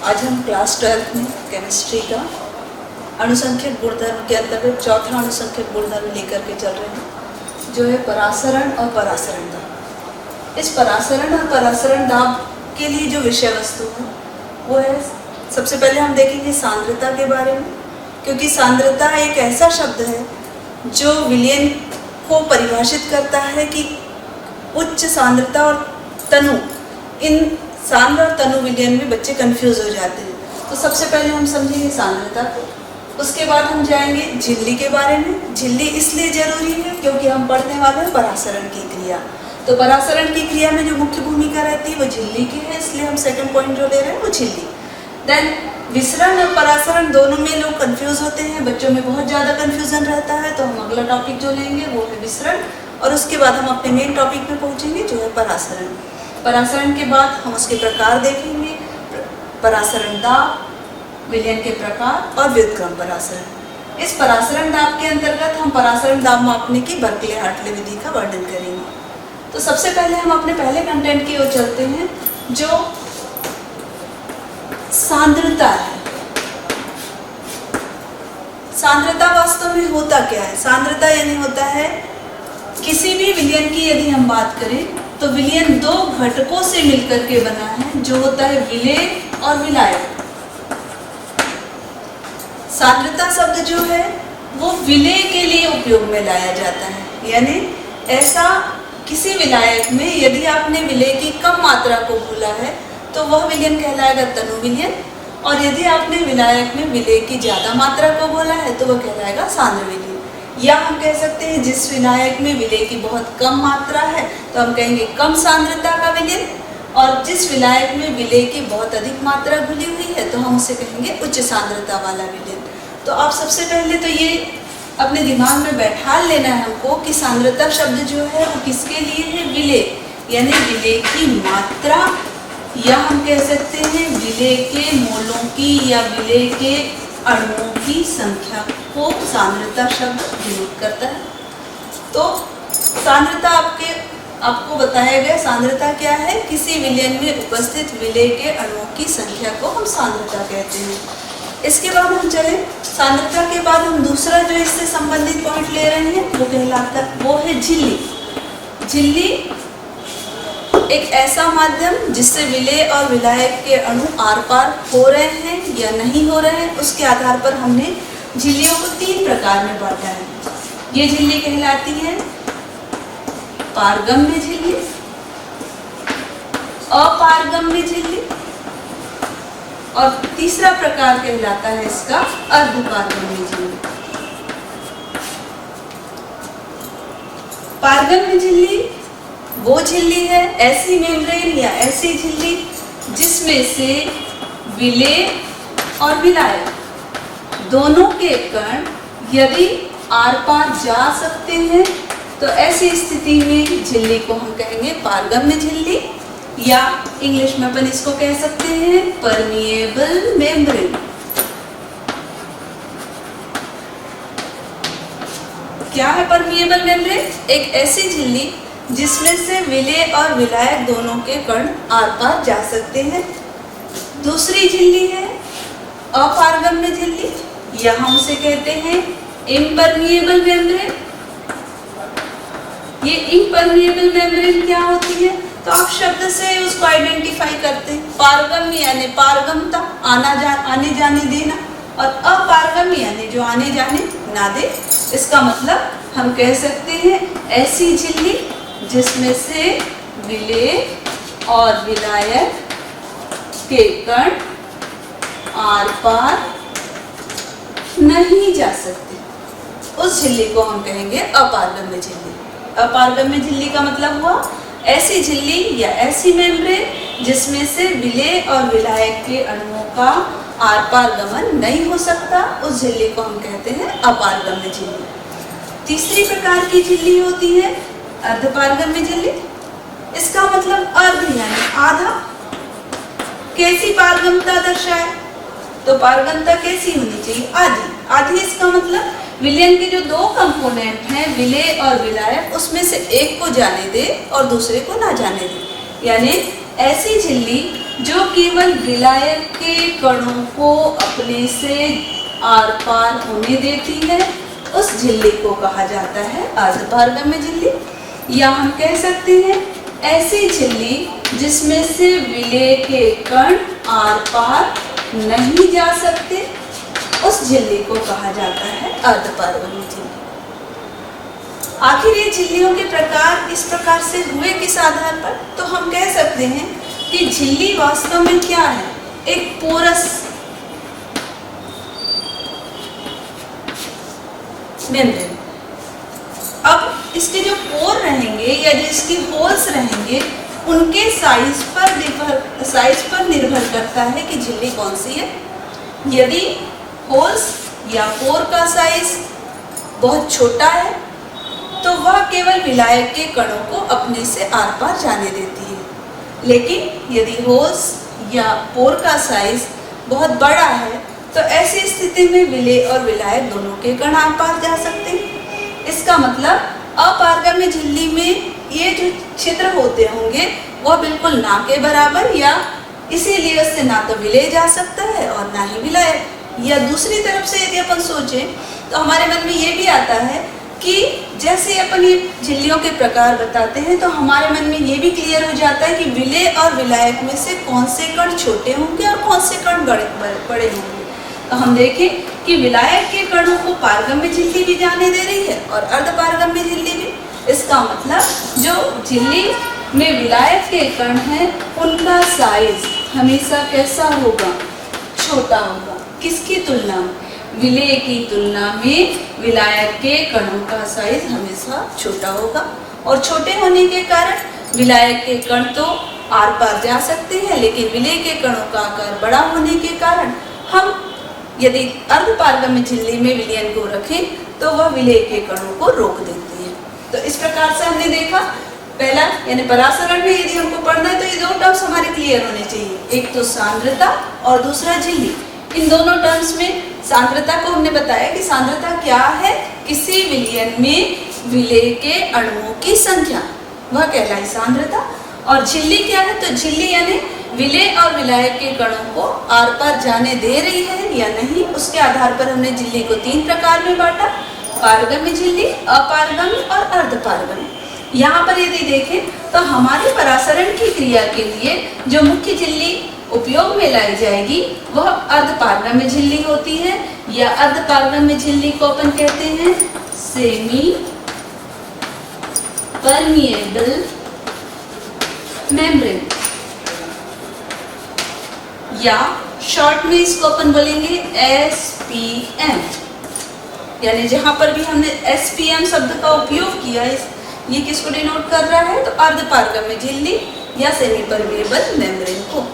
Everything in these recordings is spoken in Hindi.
आज हम क्लास 12 में केमिस्ट्री का अणुसंख्यक गुणधर्म के अंतर्गत चौथा अणुसंख्यक गुणधर्म लेकर के चल रहे हैं, जो है परासरण और परासरण दाब। इस परासरण और परासरण दाब के लिए जो विषय वस्तु है वो है, सबसे पहले हम देखेंगे सांद्रता के बारे में, क्योंकि सांद्रता एक ऐसा शब्द है जो विलयन को परिभाषित करता है कि उच्च सांद्रता और तनु, इन सांद्र और तनु विलयन में बच्चे कंफ्यूज हो जाते हैं। तो सबसे पहले हम समझेंगे सांद्रता को, उसके बाद हम जाएंगे झिल्ली के बारे में। झिल्ली इसलिए जरूरी है क्योंकि हम पढ़ने वाले हैं परासरण की क्रिया, तो परासरण की क्रिया में जो मुख्य भूमिका रहती है वो झिल्ली की है, इसलिए हम सेकंड पॉइंट जो ले रहे हैं वो झिल्ली। देन विसरण और परासरण दोनों में लोग कंफ्यूज होते हैं, बच्चों में बहुत ज़्यादा कंफ्यूजन रहता है, तो हम अगला टॉपिक जो लेंगे वो है विसरण, और उसके बाद हम अपने मेन टॉपिक में पहुँचेंगे जो है परासरण। परासरण के बाद हम उसके प्रकार देखेंगे, परासरण दाब, विलयन के प्रकार और व्युत्क्रम परासरण। इस परासरण दाब के अंतर्गत हम परासरण दाब मापने की बर्कले-हार्टले विधि का वर्णन करेंगे। तो सबसे पहले हम अपने पहले कंटेंट की ओर चलते हैं, जो सांद्रता है। सांद्रता वास्तव में होता क्या है? सांद्रता यानी होता है किसी भी विलयन की यदि हम बात करें तो विलयन दो घटकों से मिलकर के बना है, जो होता है विलेय और विलायक। सांद्रता शब्द जो है वो विलेय के लिए उपयोग में लाया जाता है, यानी ऐसा किसी विलायक में यदि आपने विलेय की कम मात्रा को घोला है तो वह विलयन कहलाएगा तनु विलयन, और यदि आपने विलायक में विलेय की ज़्यादा मात्रा को घोला है तो वह कहलाएगा सांद्र विलयन। या हम कह सकते हैं जिस विलायक में विलेय की बहुत कम मात्रा है तो हम कहेंगे कम सांद्रता का विलयन, और जिस विलायक में विलेय की बहुत अधिक मात्रा घुली हुई है तो हम उसे कहेंगे उच्च सांद्रता वाला विलयन। तो आप सबसे पहले तो ये अपने दिमाग में बैठा लेना है हमको कि सांद्रता शब्द जो है वो किसके लिए है? विलेय, यानी विलेय की मात्रा, या हम कह सकते हैं विलेय के मोलों की या विलेय के अणुओं की संख्या को सांद्रता शब्द डिनोट करता है। तो सांद्रता आपको बताया गया, सांद्रता क्या है? किसी विलयन में उपस्थित विलेय के अणुओं की संख्या को हम सांद्रता कहते हैं। इसके बाद हम चले, सांद्रता के बाद हम दूसरा जो इससे संबंधित पॉइंट ले रहे हैं वो है झिल्ली। झिल्ली एक ऐसा माध्यम जिससे विलेय और विलायक के अणु आर पार हो रहे हैं या नहीं हो रहे हैं, उसके आधार पर हमने झिल्लियों को 3 प्रकार में बांटा है। ये झिल्ली कहलाती है पारगम्य झिल्ली, अपारगम्य झिल्ली, और तीसरा प्रकार कहलाता है इसका अर्धपारगम्य झिल्ली। पारगम्य झिल्ली वो झिल्ली है, ऐसी मेम्ब्रेन या ऐसी झिल्ली जिसमें से विलेय और विलायक दोनों के कण यदि आर पार जा सकते हैं तो ऐसी स्थिति में झिल्ली को हम कहेंगे पारगम्य झिल्ली, या इंग्लिश में अपन इसको कह सकते हैं परमिएबल मेम्ब्रेन। क्या है परमिएबल मेम्ब्रेन? एक ऐसी झिल्ली जिसमें से विलेय और विलायक दोनों के कण आर पार जा सकते हैं। दूसरी झिल्ली है अपारगम्य झिल्ली, या हम उसे कहते हैं इम्परमिएबल मेम्ब्रेन। ये इम्परमिएबल मेम्ब्रेन क्या होती है? तो आप शब्द से उसको आइडेंटिफाई करते हैं। पारगम्य यानी पारगमता, आने जाने देना, और अपारगम्य यानी जो आने जाने ना दे। इसका मतलब हम कह सकते हैं ऐसी झिल्ली जिसमें से विलेय और विलायक के कण आर पार नहीं जा सकते, उस झिल्ली को हम कहेंगे अपारगम्य झिल्ली। अपारगम्य झिल्ली का मतलब हुआ ऐसी झिल्ली या ऐसी मेम्ब्रेन जिसमें से विलेय और विलायक के अणुओं का आर पार गमन नहीं हो सकता, उस झिल्ली को हम कहते हैं अपारगम्य झिल्ली। तीसरी प्रकार की झिल्ली होती है अर्धपारगम्य झिल्ली। इसका मतलब अर्ध यानी आधा। कैसी पारगमता दर्शाए? तो पारगमता कैसी होनी चाहिए? आधी। आधी इसका मतलब विलयन के जो 2 कंपोनेंट हैं विलेय और विलायक, उसमें से एक को जाने दे और दूसरे को ना जाने दे, यानी ऐसी झिल्ली जो केवल विलायक के कणों को अपने से आर पार होने देती है, उस झिल्ली को कहा जाता है अर्धपारगम्य झिल्ली। या हम कह सकते हैं ऐसी झिल्ली जिसमें से विलेय के कण आर पार नहीं जा सकते, उस झिल्ली को कहा जाता है अर्धपारगम्य झिल्ली। आखिर ये झिल्लियों के प्रकार इस प्रकार से हुए किस आधार पर? तो हम कह सकते हैं कि झिल्ली वास्तव में क्या है? एक पोरस मेम्ब्रेन। अब इसके जो पोर रहेंगे या जो इसके होल्स रहेंगे उनके साइज पर निर्भर करता है कि झिल्ली कौन सी है। यदि होल्स या पोर का साइज बहुत छोटा है तो वह केवल विलायक के कणों को अपने से आर पार जाने देती है, लेकिन यदि होल्स या पोर का साइज बहुत बड़ा है तो ऐसी स्थिति में विलेय और विलायक दोनों के कण आर पार जा सकते हैं। इसका मतलब अपारगम्य झिल्ली में ये जो छिद्र होते होंगे वह बिल्कुल ना के बराबर, या इसीलिए उससे ना तो विलेय जा सकता है और ना ही विलायक। या दूसरी तरफ से यदि अपन सोचें तो हमारे मन में ये भी आता है कि जैसे अपन ये झिल्लियों के प्रकार बताते हैं तो हमारे मन में ये भी क्लियर हो जाता है कि विलेय और विलायक में से कौन से कण छोटे होंगे और कौन से कण बड़े होंगे। तो हम देखें कि विलायक के कणों को पारगम्य झिल्ली भी जाने दे रही है और अर्धपारगम्य झिल्ली भी। इसका मतलब जो झिल्ली में विलायक के कण हैं उनका साइज हमेशा कैसा होगा? छोटा होगा। किसकी तुलना में? विलेय की तुलना में विलायक के कणों का साइज हमेशा छोटा होगा, और छोटे होने के कारण विलायक के कण तो आर पार जा सकते हैं, लेकिन विलेय के कणों का आकार बड़ा होने के कारण हम यदि अर्धपारगम्य झिल्ली में विलयन को रखें तो वह विलेय के कणों को रोक देती है। तो इस प्रकार से हमने देखा, पहला यानी परासरण में यदि हमको पढ़ना है तो ये दो टर्म्स हमारे क्लियर होने चाहिए, एक तो सांद्रता और दूसरा झिल्ली। इन दोनों टर्म्स में सांद्रता को हमने बताया कि सांद्रता क्या है? किसी विलयन में विलेय के अणुओं की संख्या, वह कहलाई सांद्रता। और झिल्ली क्या है? तो झिल्ली यानी विलेय और विलायक के कणों को आर पार जाने दे रही है या नहीं, उसके आधार पर हमने झिल्ली को 3 प्रकार में बांटा, पारगम्य झिल्ली, अपारगम्य और अर्धपारगम्य। यहाँ पर यदि देखें तो हमारी परासरण की क्रिया के लिए जो मुख्य झिल्ली उपयोग में लाई जाएगी वह अर्धपारगम्य झिल्ली होती है, या अर्धपारगम्य झिल्ली को अपन कहते हैं सेमी परमिएबल मेम्ब्रेन, या शॉर्ट में इसको अपन बोलेंगे SPM। यानी जहां पर भी हमने SPM शब्द का उपयोग किया, ये किसको डिनोट कर रहा है? तो अर्धपारगम्य झिल्ली या सेमी परमिएबल मेम्ब्रेन को।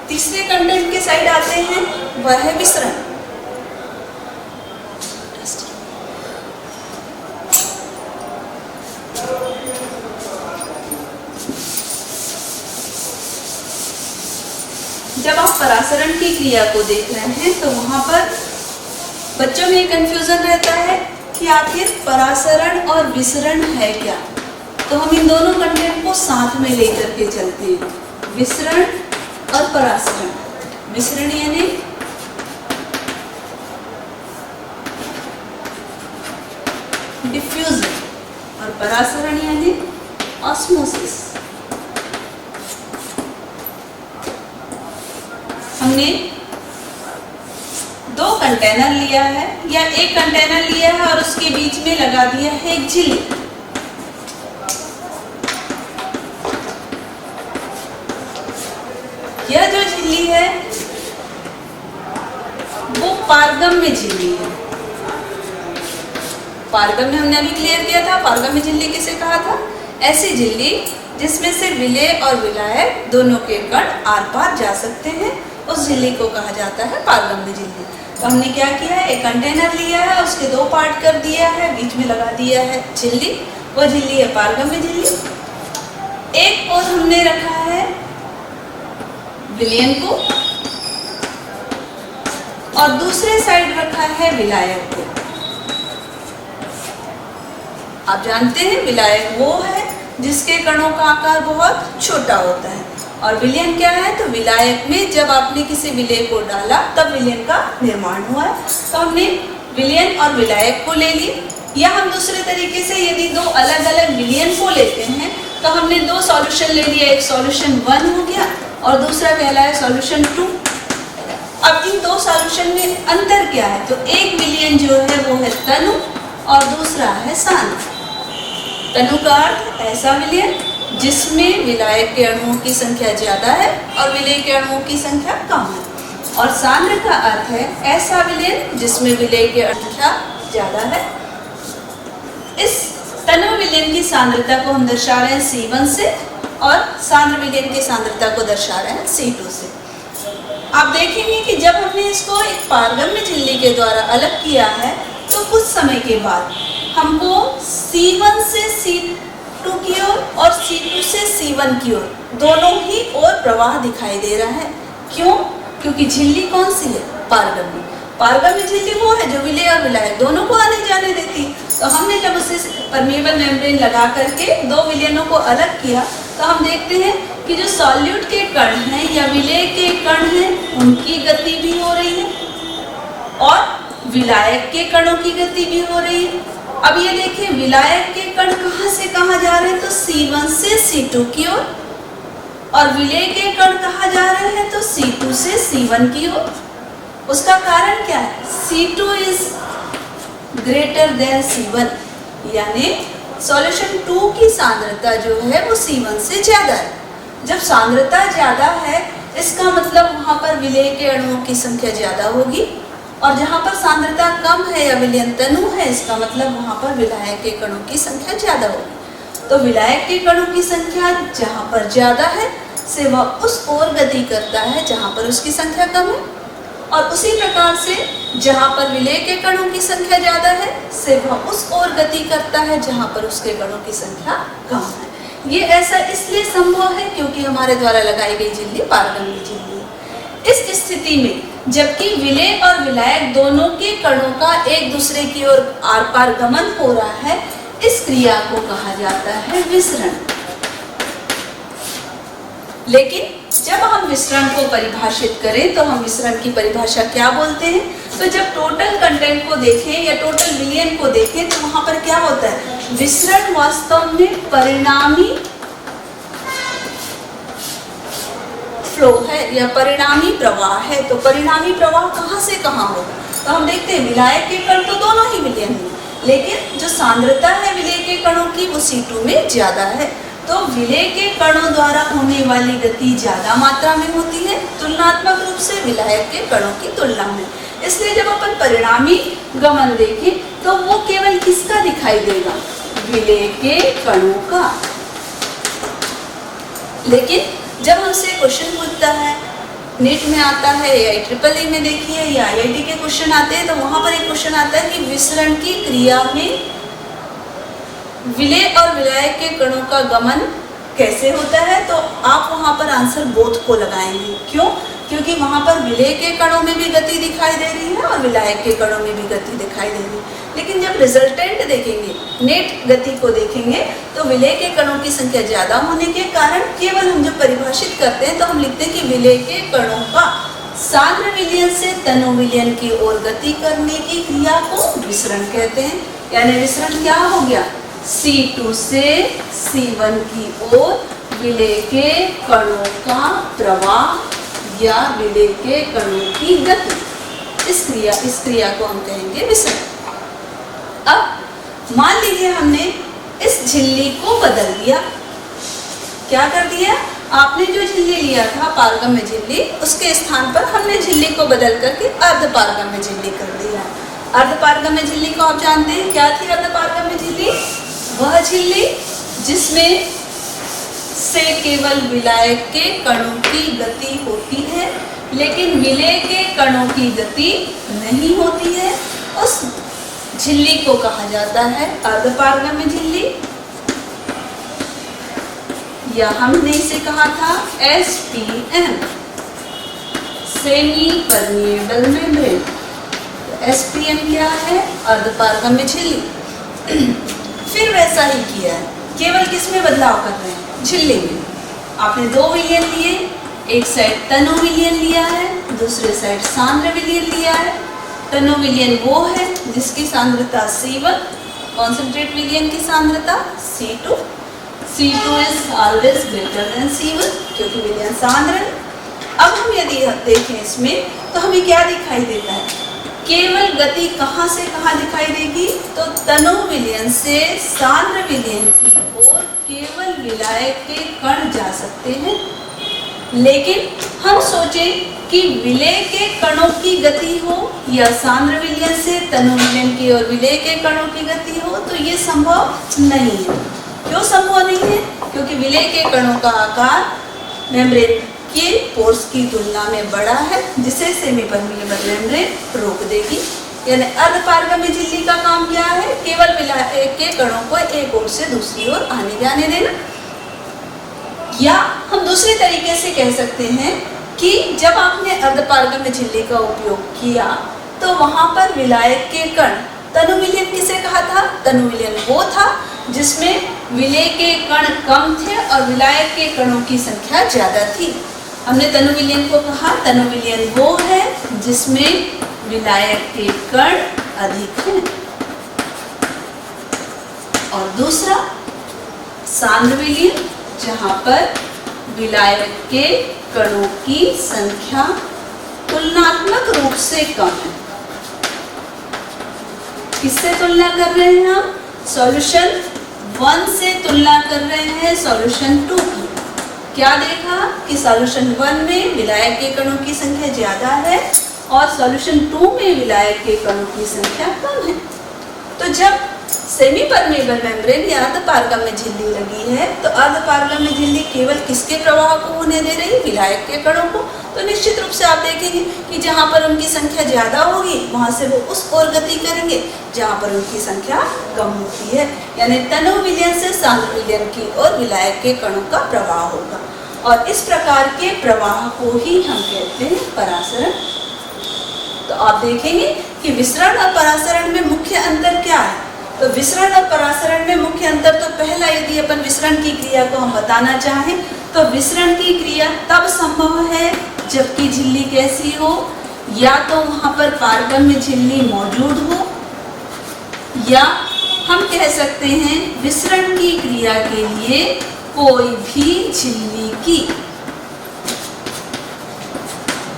तीसरे कंटेंट के साइड आते हैं, वह है विसरण। जब आप परासरण की क्रिया को देख रहे हैं तो वहां पर बच्चों में कंफ्यूजन रहता है कि आखिर परासरण और विसरण है क्या। तो हम इन दोनों कंटेंट को साथ में लेकर के चलते हैं, विसरण और परासरण। विसरण यानी डिफ्यूजन और परासरण यानी ऑस्मोसिस। हमने 2 कंटेनर लिया है या एक कंटेनर लिया है और उसके बीच में लगा दिया है एक झिल्ली। यह जो झिल्ली है वो पारगम्य झिल्ली है। पारगम्य हमने अभी क्लियर किया था, पारगम्य झिल्ली किसे कहा था? ऐसी झिल्ली जिसमें से विलेय और विलायक दोनों के कण आर पार जा सकते हैं, उस झिल्ली को कहा जाता है पारगम्य झिल्ली। तो हमने क्या किया है, एक कंटेनर लिया है, उसके 2 पार्ट कर दिया है, बीच में लगा दिया है झिल्ली, वो झिल्ली है पारगम्य झिल्ली। एक और हमने रखा है विलयन को और दूसरे साइड रखा है विलायक को। आप जानते हैं विलायक वो है जिसके कणों का आकार बहुत छोटा होता है। और विलयन क्या है? तो विलायक में जब आपने किसी विलेय को डाला तब विलयन का निर्माण हुआ है। तो हमने विलयन और विलायक को ले ली। या हम दूसरे तरीके से यदि दो अलग अलग विलयन को लेते हैं तो हमने दो सॉल्यूशन ले लिया, एक सॉल्यूशन 1 हो गया और दूसरा कहलाया सॉल्यूशन 2। अब इन दो सॉल्यूशन में अंतर क्या है? तो एक विलयन जो है वो है तनु और दूसरा है सांद्र। तनु का अर्थ ऐसा विलयन जिसमें विलायक के अणुओं की संख्या ज्यादा है और विलेय के अणुओं की संख्या कम है। और सांद्र का अर्थ है ऐसा विलयन जिसमें विलेय की संख्या ज्यादा है। इस तनु विलयन की सांद्रता को हम दर्शा रहे हैं C1 से और सांद्र विलयन की सांद्रता को दर्शा रहे हैं C2 से। आप देखेंगे कि जब हमने इसको एक पारगम्य झिल्ली के द्वारा अलग किया है तो कुछ समय के बाद हमको C1 से C2 की ओर और C2 से C1 की ओर दोनों ही ओर प्रवाह दिखाई दे रहा है। क्यों? क्योंकि झिल्ली कौन सी है? पारगम्य। पारगम्य झिल्ली वो है जो विलेय और विलायक दोनों को आने जाने देती। तो हमने जब उसे परमेबल मेम्ब्रेन लगा करके दो विलयनों को अलग किया तो हम देखते हैं कि जो सॉल्यूट के कण हैं या विलेय के कण हैं उनकी गति भी हो रही है और विलायक के कणों की गति भी हो रही है। अब ये देखिए विलायक के कण कहाँ से कहाँ जा रहे हैं? तो C1 से C2 की ओर और विलेय के कण कहाँ जा रहे हैं? तो C2 से C1 की ओर। उसका कारण क्या है? C2 is greater than C1, यानी सॉल्यूशन 2 की सांद्रता जो है वो C1 से ज्यादा है। जब सांद्रता ज्यादा है इसका मतलब वहां पर विलेय के अणुओं की संख्या ज्यादा होगी और जहां पर सांद्रता कम है या विलयन तनु है इसका मतलब वहां पर विलायक के कणों की संख्या ज्यादा होगी। तो विलायक के कणों की संख्या जहां पर ज्यादा है से वह उस ओर गति करता है जहां पर उसकी संख्या कम है और उसी प्रकार से जहां पर विलेय के कणों की संख्या ज्यादा है से वह उस ओर गति करता है जहां पर उसके कणों की संख्या कम है। ये ऐसा इसलिए संभव है क्योंकि हमारे द्वारा लगाई गई झिल्ली पारगम्य झिल्ली है। इस स्थिति में जबकि विलेय और विलायक दोनों के कणों का एक दूसरे की ओर आर पार गमन हो रहा है, इस क्रिया को कहा जाता है विसरण। लेकिन जब हम विसरण को परिभाषित करें तो हम विसरण की परिभाषा क्या बोलते हैं? तो जब टोटल कंटेंट को देखें या टोटल विलयन को देखें तो वहां पर क्या होता है? विसरण वास्तव में परिणामी फ्लो है या परिणामी प्रवाह है। तो परिणामी प्रवाह कहां से कहां होगा? तो हम देखते हैं विलायक के कण तो दोनों ही विलयन हैं, लेकिन जो सांद्रता है विलेय के कणों की वो C2 में ज्यादा है। तो विलेय के कणों द्वारा होने वाली गति ज्यादा मात्रा में होती है तुलनात्मक रूप से विलायक के कणों की तुलना में। इसलिए जब अपन परिणामी गमन देखें तो वो केवल किसका दिखाई देगा? विलेय के कणों का। लेकिन जब हमसे क्वेश्चन पूछता है, नीट में आता है या IEEE में देखिए या IIT के क्वेश्चन आते हैं, तो वहां पर एक क्वेश्चन आता है कि विसरण की क्रिया में विलेय और विलायक के कणों का गमन कैसे होता है? तो आप वहां पर आंसर बोथ को लगाएंगे। क्यों? क्योंकि वहां पर विलेय के कणों में भी गति दिखाई दे रही है और विलायक के कणों में भी गति दिखाई दे रही है। लेकिन जब रिजल्टेंट देखेंगे, नेट गति को देखेंगे, तो विलेय के कणों की संख्या ज्यादा होने के कारण केवल हम जब परिभाषित करते हैं तो हम लिखते हैं कि विलेय के कणों का सांद्र विलयन से तनु विलयन की ओर गति करने की क्रिया को विसरण कहते हैं। यानी विसरण क्या हो गया? C2 से C1 की ओर विलेय के कणों का प्रवाह या विलेय के कणों की गति, इस क्रिया को हम कहेंगे विसरण। अब मान लीजिए हमने इस झिल्ली को बदल दिया। क्या कर दिया? आपने जो झिल्ली लिया था पारगम्य झिल्ली, उसके स्थान पर हमने झिल्ली को बदल करके अर्धपारगम्य झिल्ली कर दिया। अर्धपारगम्य झिल्ली को आप जानते हैं क्या थी? अर्धपारगम्य झिल्ली वह झिल्ली जिसमें से केवल विलायक के कणों की गति होती है लेकिन विलेय के कणों की गति नहीं होती है। उस झिल्ली को कहा जाता है अर्धपारगम्य झिल्ली, या हमने इसे कहा था SPM, semi permeable membrane. SPM क्या है? अर्धपारगम्य झिल्ली। फिर वैसा ही किया है, केवल किस में बदलाव कर रहे हैं? झिल्ली में। आपने 2 विलयन लिए, एक साइड तनु विलयन लिया है, दूसरे साइड सांद्र विलयन लिया है। तनु विलयन वो है जिसकी सांद्रता C1, कॉन्सेंट्रेट विलयन की सांद्रता C2। C2 is always greater than C1 क्योंकि विलयन सांद्र है। अब हम यदि देखें इसमें तो हमें क्या दिखाई देता है? केवल गति कहाँ से कहाँ दिखाई देगी? तो तनु विलयन से सांद्र विलयन की ओर केवल विलायक के कण जा सकते हैं। लेकिन हम सोचें कि विलेय के कणों की गति हो या सांद्र विलयन से तनु विलयन की ओर विलेय के कणों की गति हो, तो ये संभव नहीं है। क्यों संभव नहीं है? क्योंकि विलेय के कणों का आकार मेम्ब्रेन के पोर्स की तुलना में बड़ा है, जिसे सेमी परमिएबल मेम्ब्रेन रोक देगी। यानी अर्धपारगम्य झिल्ली का काम क्या है? केवल विलायक के कणों को एक ओर से दूसरी ओर आने जाने देना। या हम दूसरे तरीके से कह सकते हैं कि जब आपने अर्धपारगम्य झिल्ली का उपयोग किया तो वहां पर विलायक के कण, तनु विलयन किसे कहा था? तनु विलयन वो था जिसमें विलेय के कण कम थे और विलायक के कणों की संख्या ज्यादा थी। हमने तनु विलयन को कहा तनु विलयन वो है जिसमें विलायक के कण अधिक हैं। और दूसरा सांद्र विलयन जहां पर विलायक के कणों की संख्या तुलनात्मक रूप से कम है। किससे तुलना कर रहे हैं हम? सॉल्यूशन 1 से तुलना कर रहे हैं सॉल्यूशन 2 की। क्या देखा कि सॉल्यूशन 1 में विलायक के कणों की संख्या ज्यादा है और सॉल्यूशन 2 में विलायक के कणों की संख्या कम है। तो जब सेमी परमेबल मेम्ब्रेन या अर्धपारगम्य झिल्ली लगी है तो अर्धपारगम्य झिल्ली केवल किसके प्रवाह को होने दे रही? विलायक के कणों को। तो निश्चित रूप से आप देखेंगे कि जहां पर उनकी संख्या ज्यादा होगी वहां से वो उस ओर गति करेंगे जहां पर उनकी संख्या कम होती है। यानी तनु विलयन से सांद्र विलयन की ओर विलायक के कणों का प्रवाह होगा और इस प्रकार के प्रवाह को ही हम कहते हैं परासरण। तो आप देखेंगे कि विसरण और परासरण में मुख्य अंतर क्या है? तो विसरण और परासरण में मुख्य अंतर तो पहला, यदि अपन विसरण की क्रिया को हम बताना चाहें तो विसरण की क्रिया तब संभव है जबकि झिल्ली कैसी हो? या तो वहां पर पारगम्य झिल्ली मौजूद हो या हम कह सकते हैं विसरण की क्रिया के लिए कोई भी झिल्ली की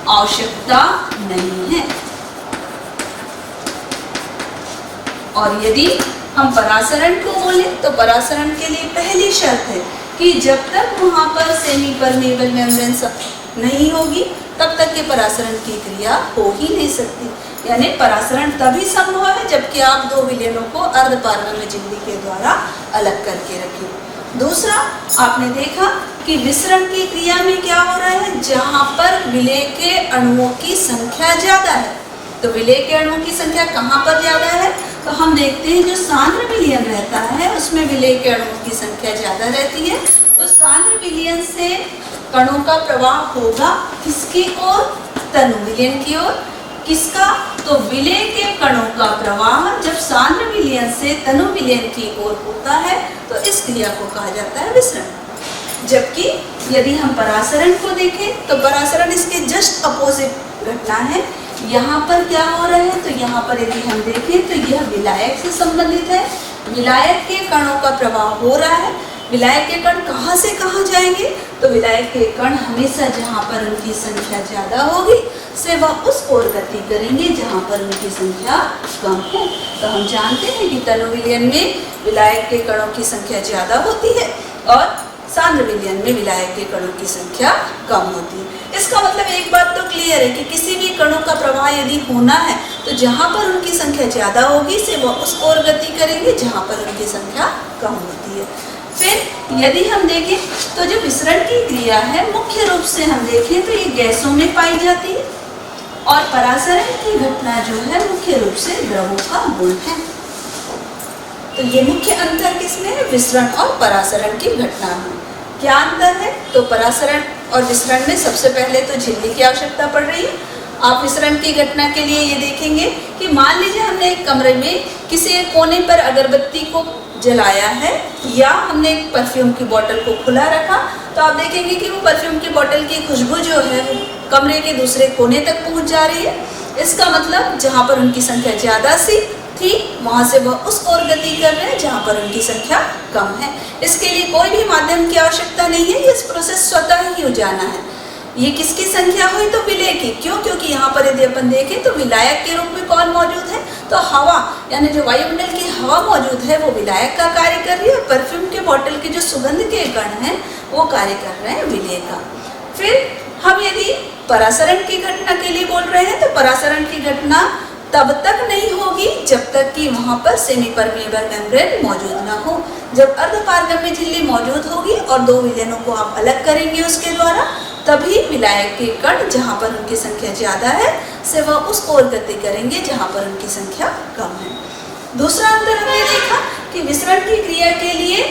आवश्यकता नहीं है। और यदि हम परासरण को बोले तो परासरण के लिए पहली शर्त है कि जब तक वहां पर सेमी परमेबल मेम्ब्रेन नहीं होगी तब तक के परासरण की क्रिया हो ही नहीं सकती। यानी परासरण तभी संभव है जबकि आप 2 विलयनों को अर्धपारगम्य झिल्ली के द्वारा अलग करके रखें। दूसरा, आपने देखा कि विसरण की क्रिया में क्या हो रहा है? जहां पर विलेय के अणुओं की संख्या ज्यादा है। तो विलेय के अणुओं की संख्या कहाँ पर ज्यादा है? तो हम देखते हैं जो सांद्र विलयन रहता है उसमें विलेय के अणुओं की संख्या ज्यादा रहती है। तो सांद्र विलयन से कणों का प्रवाह होगा किसकी ओर? तनु विलयन की ओर। किसका? तो विलेय के कणों का प्रवाह जब सांद्र विलयन से तनु विलयन की ओर होता है तो इस क्रिया को कहा जाता है विसरण। जबकि यदि हम परासरण को देखें तो परासरण इसके जस्ट अपोजिट घटना है। यहाँ पर क्या हो रहा है? तो यहाँ पर यदि हम देखें तो यह विलायक से संबंधित है। विलायक के कणों का प्रवाह हो रहा है। विलायक के कण कहाँ से कहाँ जाएंगे? तो विलायक के कण हमेशा जहाँ पर उनकी संख्या ज्यादा होगी से वह उस ओर गति करेंगे जहाँ पर उनकी संख्या कम है। तो हम जानते हैं कि तनु विलयन में विलायक के कणों की संख्या ज्यादा होती है और सांद्र विलयन में विलायक के कणों की संख्या कम होती है। इसका मतलब एक बात तो क्लियर है कि किसी भी कणों का प्रवाह यदि होना है तो जहाँ पर उनकी संख्या ज्यादा होगी से वह उस ओर गति करेंगे जहाँ पर उनकी संख्या कम होती है। फिर यदि हम देखें तो जो विसरण की क्रिया है मुख्य रूप से हम देखें तो ये गैसों में पाई जाती है और परासरण की घटना जो है मुख्य रूप से द्रवों का गुण है। तो ये मुख्य अंतर किसमें है? विसरण और परासरण की घटना में। क्या अंतर है? तो परासरण और विसरण में सबसे पहले तो झिल्ली की आवश्यकता पड़ रही है आप मिश्रण की घटना के लिए ये देखेंगे कि मान लीजिए हमने एक कमरे में किसी एक कोने पर अगरबत्ती को जलाया है या हमने एक परफ्यूम की बोतल को खुला रखा, तो आप देखेंगे कि वो परफ्यूम की बोतल की खुशबू जो है वो कमरे के दूसरे कोने तक पहुंच जा रही है। इसका मतलब जहाँ पर उनकी संख्या ज़्यादा सी थी वहाँ से वह उस ओर गति कर रहे हैं जहाँ पर उनकी संख्या कम है। इसके लिए कोई भी माध्यम की आवश्यकता नहीं है, ये प्रोसेस स्वतः ही हो जाना है। ये किसकी संख्या हुई? तो विलय की। क्यों? क्योंकि यहाँ पर यदि अपन देखें तो विलायक के रूप में कौन मौजूद है? तो हवा, यानी जो वायुमंडल की हवा मौजूद है वो विलायक का कार्य कर रही है, और परफ्यूम के बोतल के जो सुगंध के कण हैं वो कार्य कर रहे हैं विलय का। फिर हम यदि परासरण की घटना के लिए बोल रहे हैं तो परासरण की घटना तब तक नहीं होगी जब तक कि वहाँ पर सेमी परमिएबल मेम्ब्रेन मौजूद ना हो। जब अर्धपारगम्य झिल्ली मौजूद होगी और दो विलयनों को आप अलग करेंगे उसके द्वारा, तभी विलायक के कण जहाँ पर उनकी संख्या ज़्यादा है से वह उस ओर गति करेंगे जहाँ पर उनकी संख्या कम है। दूसरा अंतर हमने देखा कि विसरण की क्रिया के लिए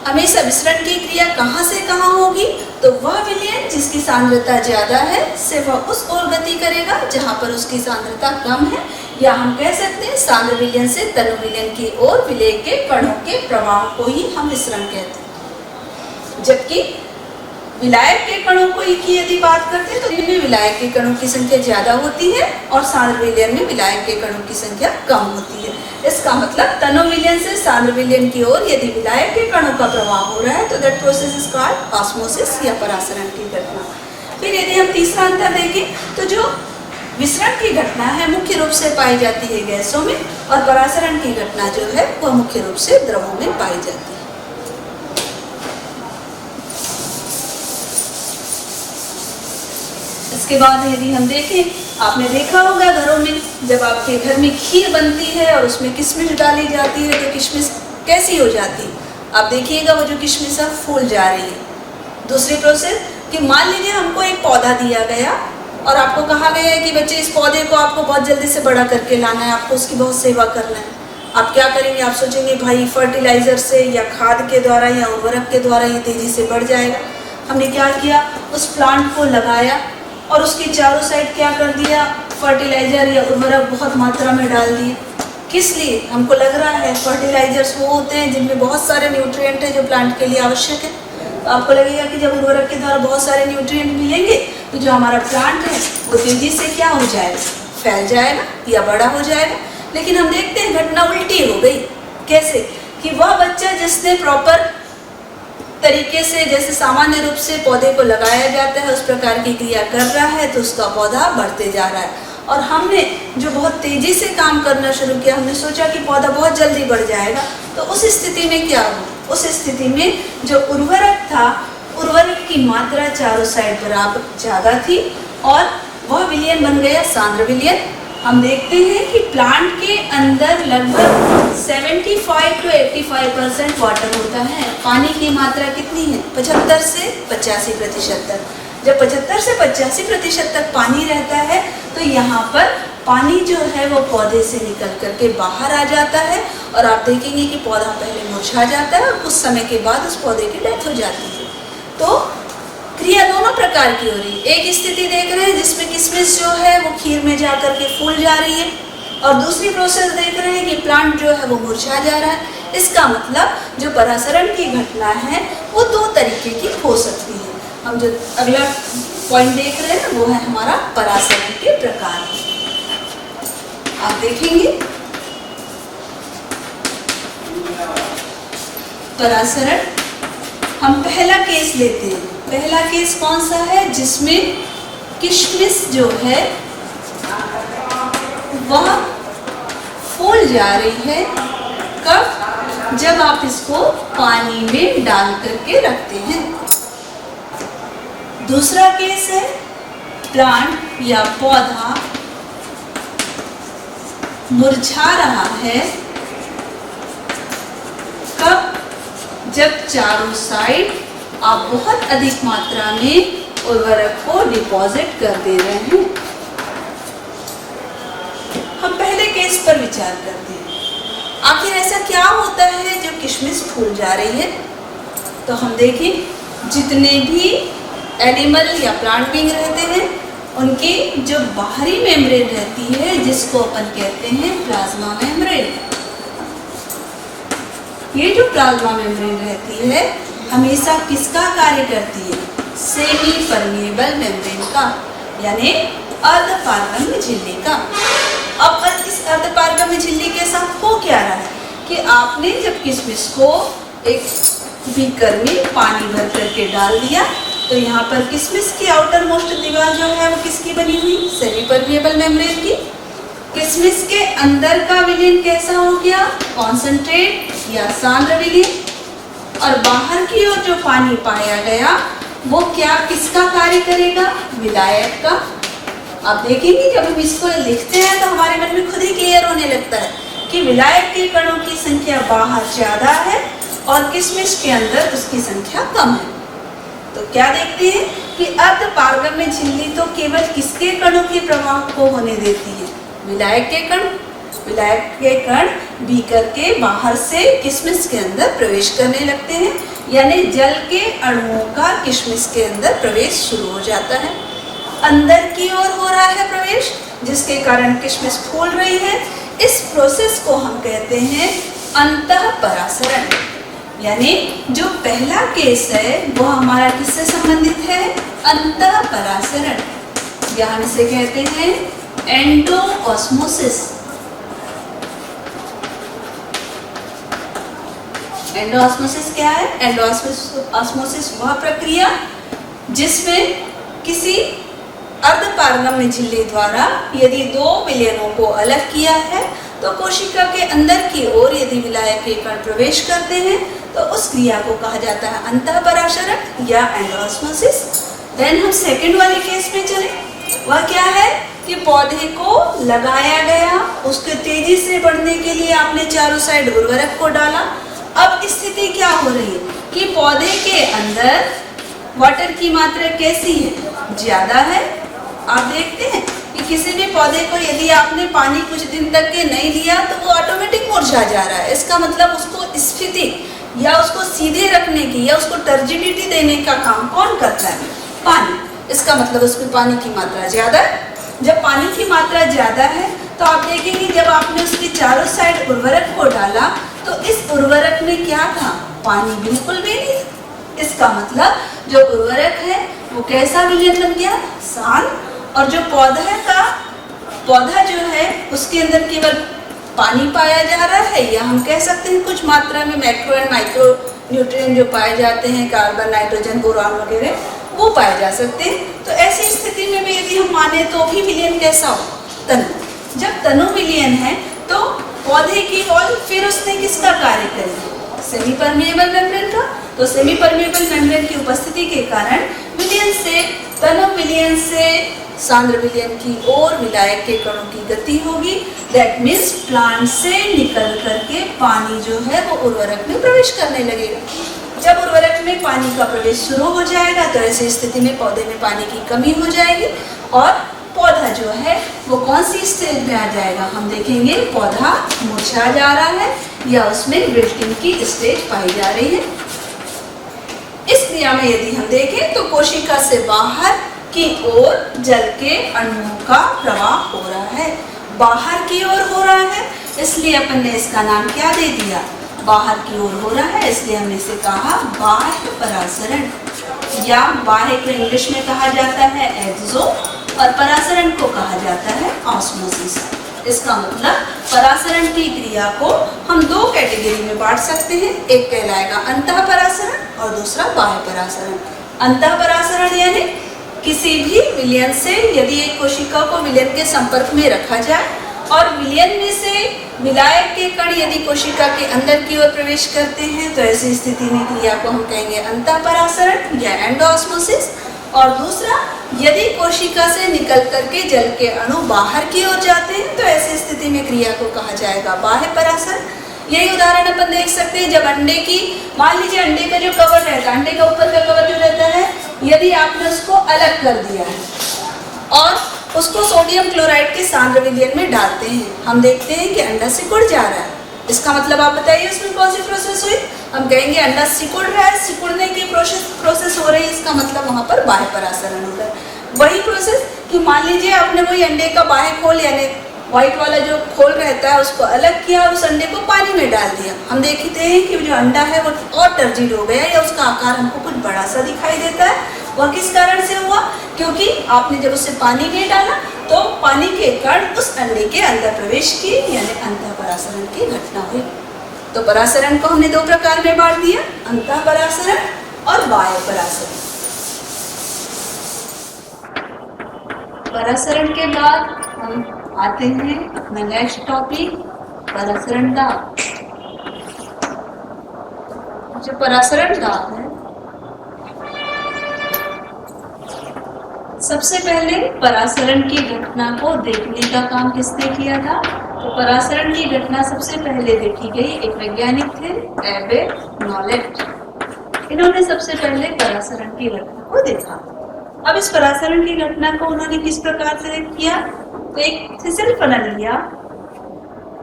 हमेशा विसरण की क्रिया कहाँ से कहाँ होगी? तो वह विलयन जिसकी सांद्रता ज़्यादा है से वह उस ओर गति करेगा जहाँ पर उसकी सांद्रता कम है, या हम कह सकते हैं सांद्र विलयन से तनु विलयन की ओर विलय के कणों के प्रवाह को ही हम विसरण कहते हैं। जबकि विलायक के कणों को की यदि बात करते हैं तो इनमें विलायक के कणों की संख्या ज़्यादा होती है और सांद्र विलयन में विलायक के कणों की संख्या कम होती है। इसका मतलब तनु विलयन से सांद्र विलयन की ओर यदि विलायक के कणों का प्रवाह हो रहा है तो that process is called osmosis या परासरण की घटना। फिर यदि हम तीसरा अंतर देखें तो जो विसरण की घटना है मुख्य रूप से पाई जाती है गैसों में, और परासरण की घटना जो है वह मुख्य रूप से द्रवों में पाई जाती है। इसके बाद यदि हम देखें, आपने देखा होगा घरों में जब आपके घर में खीर बनती है और उसमें किशमिश डाली जाती है तो किशमिश कैसी हो जाती है? आप देखिएगा वो जो किशमिश है फूल जा रही है। दूसरी प्रोसेस कि मान लीजिए हमको एक पौधा दिया गया और आपको कहा गया है कि बच्चे इस पौधे को आपको बहुत जल्दी से बड़ा करके लाना है, आपको उसकी बहुत सेवा करना है। आप क्या करेंगे? आप सोचेंगे भाई फर्टिलाइज़र से या खाद के द्वारा या उर्वरक के द्वारा ये तेज़ी से बढ़ जाएगा। हमने क्या किया? उस प्लांट को लगाया और उसके चारों साइड क्या कर दिया? फर्टिलाइज़र या उर्वरक बहुत मात्रा में डाल दिए। किस लिए? हमको लग रहा है फर्टिलाइजर्स वो होते हैं जिनमें बहुत सारे न्यूट्रिएंट है जो प्लांट के लिए आवश्यक है। तो आपको लगेगा कि जब उर्वरक के द्वारा बहुत सारे न्यूट्रिएंट मिलेंगे तो जो हमारा प्लांट है वो तेजी से क्या हो जाएगा? फैल जाएगा या बड़ा हो जाएगा। लेकिन हम देखते हैं घटना उल्टी हो गई। कैसे? कि वह बच्चा जिसने प्रॉपर तरीके से, जैसे सामान्य रूप से पौधे को लगाया जाता है उस प्रकार की क्रिया कर रहा है तो उसका पौधा बढ़ते जा रहा है। और हमने जो बहुत तेजी से काम करना शुरू किया, हमने सोचा कि पौधा बहुत जल्दी बढ़ जाएगा, तो उस स्थिति में क्या हुआ? उस स्थिति में जो उर्वरक था, उर्वरक की मात्रा चारों साइड बराबर ज़्यादा थी और वह विलयन बन गया सांद्र विलयन। हम देखते हैं कि प्लांट के अंदर लगभग 75 to 85% वाटर होता है। पानी की मात्रा कितनी है? 75 से 85% तक। जब 75 से 85% तक पानी रहता है तो यहाँ पर पानी जो है वो पौधे से निकल करके बाहर आ जाता है और आप देखेंगे कि पौधा पहले मुरझा जाता है और कुछ समय के बाद उस पौधे की डेथ हो जाती है। तो क्रिया दोनों प्रकार की हो रही है। एक स्थिति देख रहे हैं जिसमें किशमिश जो है वो खीर में जा करके फूल जा रही है, और दूसरी प्रोसेस देख रहे हैं कि प्लांट जो है वो मुरझा जा रहा है। इसका मतलब जो परासरण की घटना है वो दो तरीके की हो सकती है। हम जो अगला पॉइंट देख रहे हैं वो है हमारा परासरण के प्रकार। आप देखेंगे परासरण, हम पहला केस लेते हैं। पहला केस कौन सा है? जिसमें किशमिश जो है वह फूल जा रही है। कब? जब आप इसको पानी में डाल करके रखते हैं। दूसरा केस है प्लांट या पौधा मुरझा रहा है। कब? जब चारों साइड आप बहुत अधिक मात्रा में उर्वरक को डिपॉजिट कर दे रहे हैं। हम पहले केस पर विचार करते हैं। आखिर ऐसा क्या होता है जो किशमिश फूल जा रही है? तो हम देखें जितने भी एनिमल या प्लांट बीइंग रहते हैं उनकी जो बाहरी मेम्ब्रेन रहती है जिसको अपन कहते हैं प्लाज्मा मेम्ब्रेन। ये जो प्लाज्मा मेम्ब्रेन रहती है हमेशा किसका कार्य करती है? सेमी परमिएबल मेम्ब्रेन का, यानी अर्धपारगम्य झिल्ली का। अब इस अर्धपारगम्य झिल्ली के साथ हो क्या रहा है कि आपने जब किशमिश को एक बीकर में पानी भर करके डाल दिया तो यहाँ पर किशमिश की आउटर मोस्ट दीवार जो है वो किसकी बनी हुई? सेमी परमिएबल मेम्ब्रेन की। किशमिश के अंदर का विलयन कैसा हो गया? कॉन्सेंट्रेट या सांद्र विलयन। और बाहर की ओर जो पानी पाया गया वो क्या किसका कार्य करेगा? विलायक का। आप देखेंगे जब हम इसको लिखते हैं तो हमारे मन में खुद ही क्लियर होने लगता है कि विलायक के कणों की संख्या बाहर ज्यादा है और किशमिश के अंदर उसकी संख्या कम है। तो क्या देखते हैं कि अर्धपारगम्य झिल्ली तो केवल किसके कणों के प्रवाह को होने देती है? विलायक के कण। विलायक के कण बीकर के बाहर से किशमिश के अंदर प्रवेश करने लगते हैं, यानी जल के अणुओं का किशमिश के अंदर प्रवेश शुरू हो जाता है। अंदर की ओर हो रहा है प्रवेश, जिसके कारण किशमिश फूल रही है। इस प्रोसेस को हम कहते हैं अंतःपरासरण। यानी जो पहला केस है वो हमारा किससे संबंधित है? अंतःपरासरण, या हम इसे कहते हैं एंडोऑस्मोसिस। एंडोऑस्मोसिस क्या है? एंडोऑस्मोसिस वह प्रक्रिया जिसमें किसी अर्धपारगम्य झिल्ली द्वारा यदि दो विलयनों को अलग किया है तो कोशिका के अंदर की ओर यदि विलायक के कण प्रवेश करते हैं तो उस क्रिया को कहा जाता है अंतःपरासरण या एंडोऑस्मोसिस। देन हम सेकंड वाले केस में चले। वह क्या है कि पौधे को लगाया गया, उसके तेजी से बढ़ने के लिए आपने चारों साइड उर्वरक को डाला। अब स्थिति क्या हो रही है कि पौधे के अंदर वाटर की मात्रा कैसी है? ज्यादा है। आप देखते हैं कि किसी भी पौधे को यदि आपने पानी कुछ दिन तक के नहीं दिया तो वो ऑटोमेटिक मुरझा जा रहा है। इसका मतलब उसको स्फीति या उसको सीधे रखने की या उसको टर्जिडिटी देने का काम कौन करता है? पानी। इसका मतलब उसमें पानी की मात्रा ज्यादा है। जब पानी की मात्रा ज्यादा है तो आप देखेंगे जब आपने उसके चारों साइड उर्वरक को डाला तो इस उर्वरक में क्या था? पानी बिल्कुल भी नहीं। इसका मतलब जो उर्वरक है वो कैसा विलयन बन गया? सांद्र। और जो पौधा जो है उसके अंदर केवल पानी पाया जा रहा है, या हम कह सकते हैं कुछ मात्रा में मैक्रो एंड माइक्रो न्यूट्रिएंट जो पाए जाते हैं, कार्बन, नाइट्रोजन, बोरान वगैरह, वो पाए जा सकते हैं। तो ऐसी स्थिति में भी यदि हम माने तो भी विलयन कैसा हो? तनु। जब तनु विलयन है तो पौधे की ओर फिर उसने किसका कार्य करेगा? सेमी परमिएबल मेम्ब्रेन का। तो सेमी परमिएबल मेम्ब्रेन की उपस्थिति के कारण विलयन से तनु विलयन से सांद्र विलयन की ओर विलायक के कणों की गति होगी। दैट मीन्स प्लांट से निकल करके पानी जो है वो उर्वरक में प्रवेश करने लगेगा। जब उर्वरक में पानी का प्रवेश शुरू हो जाएगा तो ऐसी स्थिति में पौधे में पानी की कमी हो जाएगी और पौधा जो है वो कौन सी स्टेज में आ जाएगा? हम देखेंगे पौधा मुरझा जा रहा है या उसमें विल्टिंग की स्टेज पाई जा रही है। इस क्रिया में यदि हम देखें तो कोशिका से बाहर की ओर जल के अणुओं का प्रवाह हो रहा है। बाहर की ओर हो रहा है इसलिए अपन ने इसका नाम क्या दे दिया? बाहर की ओर हो रहा है इसलिए हमने इसे कहा बाह्य परासरण, या बाह्य को इंग्लिश में कहा जाता है एक्सो और परासरण को कहा जाता है ऑस्मोसिस। इसका मतलब परासरण की क्रिया को हम दो कैटेगरी में बांट सकते हैं। एक कहलाएगा अंतःपरासरण और दूसरा बाह्य परासरण। अंतःपरासरण यानी किसी भी विलयन से यदि एक कोशिका को विलयन के संपर्क में रखा जाए और विलयन में से विलायक के कण यदि कोशिका के अंदर की ओर प्रवेश करते हैं तो ऐसी स्थिति में क्रिया को हम कहेंगे अंतःपरासरण या एंडोऑस्मोसिस। और दूसरा, यदि कोशिका से निकल करके जल के अणु बाहर की ओर जाते हैं तो ऐसी स्थिति में क्रिया को कहा जाएगा बाह्य परासरण। यही उदाहरण अपन देख सकते हैं जब अंडे की, मान लीजिए अंडे का जो कवर रहता है, अंडे का ऊपर का कवर जो रहता है, यदि आपने उसको अलग कर दिया है और उसको सोडियम क्लोराइड के सांद्र विलयन में डालते हैं, हम देखते हैं कि अंडा सिकुड़ जा रहा है। इसका मतलब आप बताइए उसमें कौन सी प्रोसेस हुई? हम कहेंगे अंडा सिकुड़ रहा है, सिकुड़ने की प्रोसेस हो रही है, इसका मतलब वहाँ पर बाह्य परासरण होगा। वही प्रोसेस कि मान लीजिए आपने वही अंडे का बाह्य खोल यानी व्हाइट वाला जो खोल रहता है उसको अलग किया और उस अंडे को पानी में डाल दिया। हम देखते हैं कि जो अंडा है वो और टर्जिड हो गया या उसका आकार हमको कुछ बड़ा सा दिखाई देता है। वह किस कारण से हुआ? क्योंकि आपने जब उसे पानी में डाला तो पानी के कण उस अंडे के अंदर प्रवेश किए यानी अंतःपरासरण की घटना हुई। तो परासरण को हमने दो प्रकार में बांट दिया, अंतःपरासरण और बाह्य परासरण। परासरण के बाद हम आते हैं अपना नेक्स्ट टॉपिक, परासरण दाब। जो परासरण दाब है, सबसे पहले परासरण की घटना को देखने का काम किसने किया था? तो परासरण की घटना सबसे पहले देखी गई एक वैज्ञानिक थे, एबे नॉलेट। इन्होंने सबसे पहले परासरण की घटना को देखा। अब इस परासरण की घटना को उन्होंने किस प्रकार से किया? तो एक थिसिल फनल लिया।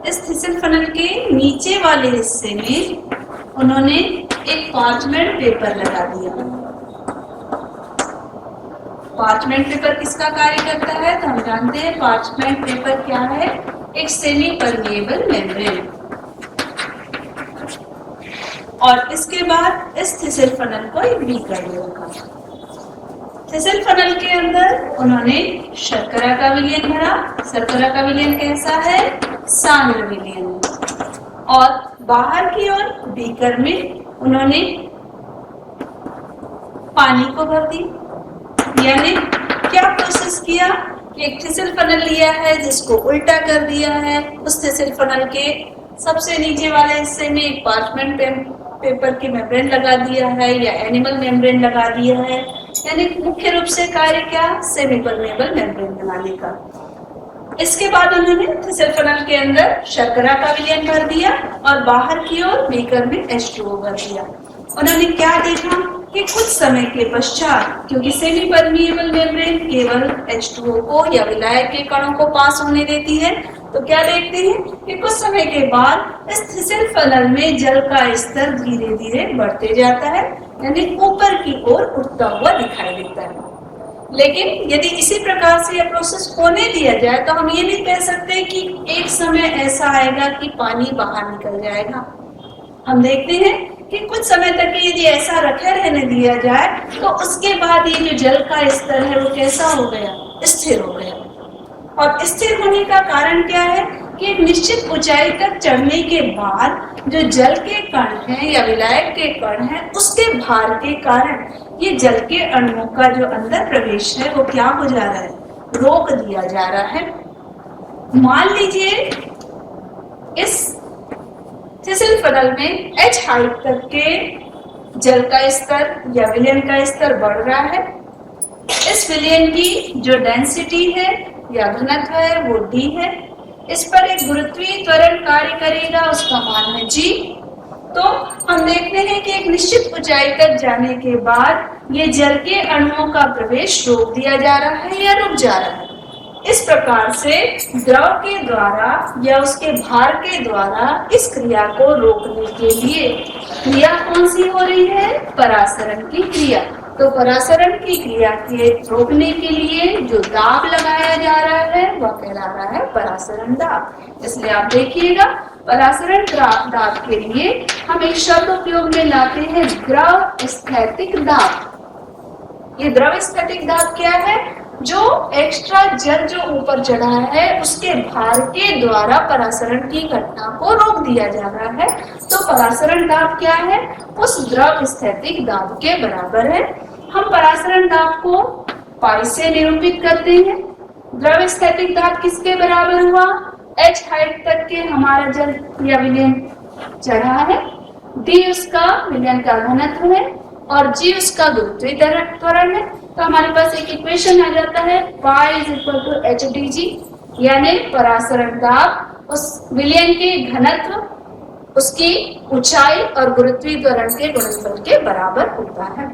इस थिसिल फनल के नीचे वाले हिस्से में उन्होंने एक पार्चमेंट पेपर लगा दिया। पार्चमेंट पेपर किसका कार्य करता है? तो हम जानते हैं पार्चमेंट पेपर क्या है, एक सेमी परमिएबल मेम्ब्रेन। और इसके बाद इस थिसिल फनल को एक बीकर में रखा। थिसिल फनल के अंदर उन्होंने शर्करा का विलयन भरा। शर्करा का विलयन कैसा है? सांद्र विलयन। और बाहर की ओर बीकर में उन्होंने पानी को भर दी। यानी क्या प्रोसेस किया? एक थिसिल फनल लिया है जिसको उल्टा कर दिया है। उस थिसिल फनल के सबसे नीचे वाले हिस्से में एक पार्चमेंट पेपर की मेम्ब्रेन लगा दिया है या एनिमल मेम्ब्रेन लगा दिया है। यानी मुख्य रूप से कार्य क्या? सेमी परमेबल मेम्ब्रेन बनाने का। इसके बाद उन्होंने थिसिल फनल के अंदर शर्करा का विलयन भर दिया और बाहर की ओर बीकर में H2O भर दिया। उन्होंने क्या देखा कि कुछ समय के पश्चात, क्योंकि सेमी परमिएबल मेम्ब्रेन केवल H2O को या विलायक के कणों को पास होने देती है, तो क्या देखते हैं कि कुछ समय के बाद इस थिसिल फनल में जल का स्तर धीरे धीरे बढ़ते जाता है, यानी ऊपर की ओर उठता हुआ दिखाई देता है। लेकिन यदि इसी प्रकार से यह प्रोसेस होने दिया जाए तो हम ये नहीं कह सकते कि एक समय ऐसा आएगा कि पानी बाहर निकल जाएगा। हम देखते हैं कि कुछ समय तक यदि ऐसा रखे रहने दिया जाए तो उसके बाद ये जो जल का स्तर है वो कैसा हो गया? स्थिर हो गया। और स्थिर होने का कारण क्या है कि एक निश्चित ऊंचाई तक चढ़ने के बाद जो जल के कण हैं या विलायक के कण हैं उसके भार के कारण ये जल के अणुओं का जो अंदर प्रवेश है वो क्या हो जा रहा है? रोक दिया जा रहा है। मान लीजिए इस थिसिल फनल में H हाइट तक के जल का स्तर या विलयन का स्तर बढ़ रहा है। इस विलयन की जो डेंसिटी है या घनत्व है वो D है। इस पर एक गुरुत्वीय त्वरण कार्य करेगा, उसका मान है G। तो हम देखते हैं कि एक निश्चित ऊंचाई तक जाने के बाद ये जल के अणुओं का प्रवेश रोक दिया जा रहा है या रुक जा रहा है। इस प्रकार से द्रव के द्वारा या उसके भार के द्वारा इस क्रिया को रोकने के लिए क्रिया कौन सी हो रही है? परासरण की क्रिया। तो परासरण की क्रिया के रोकने के लिए जो दाब लगाया जा रहा है वह कहला रहा है परासरण दाब। इसलिए आप देखिएगा परासरण दाब के लिए हम एक शब्द उपयोग में लाते हैं, द्रव स्थैतिक दाब। ये द्रव स्थैतिक दाब क्या है? जो एक्स्ट्रा जल जो ऊपर चढ़ा है उसके भार के द्वारा परासरण की घटना को रोक दिया जा रहा है। तो परासरण दाब क्या है? उस द्रव स्थैतिक दाब के बराबर है। हम परासरण दाब को पाई से निरूपित करते हैं। द्रव स्थैतिक दाब किसके बराबर हुआ? H हाइट तक के हमारा जल या विलयन चढ़ा है, D उसका विलयन का घनत्व है और G उसका गुरुत्वीय त्वरण है। तो हमारे पास एक इक्वेशन आ जाता है y = HdG, यानी परासरण दाब उस विलयन के घनत्व, उसकी ऊंचाई और गुरुत्वीय त्वरण के गुणनफल के बराबर होता है।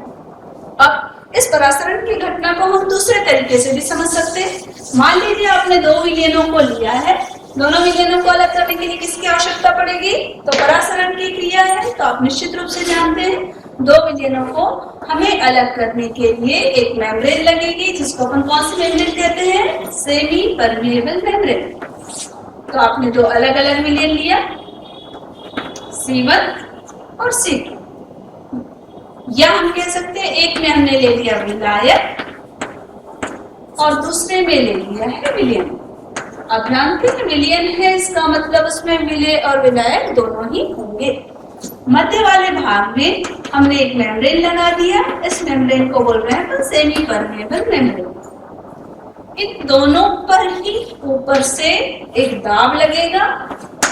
अब इस परासरण की घटना को हम दूसरे तरीके से भी समझ सकते हैं। मान लीजिए आपने दो विलयनों को लिया है, दोनों विलयनों को अलग करने के लिए किसकी आवश्यकता पड़ेगी? तो परासरण की क्रिया है। तो आप निश्चित रूप से जानते हैं दो विलयनों को हमें अलग करने के लिए एक मेम्ब्रेन लगेगी, जिसको अपन कौन सी मेम्ब्रेन कहते हैं? Semi permeable membrane. तो आपने दो अलग अलग विलयन लिया, C1 और C2, या हम कह सकते हैं एक में हमने ले लिया विलायक और दूसरे में ले लिया है विलयन। अब जानते हैं विलयन है, इसका मतलब उसमें विलय और विलायक दोनों ही होंगे। मध्य वाले भाग में हमने एक मेम्ब्रेन लगा दिया, इस मेम्ब्रेन को बोल रहे हैं सेमी परमेबल मेम्ब्रेन। इन दोनों पर ही ऊपर से एक दाब लगेगा,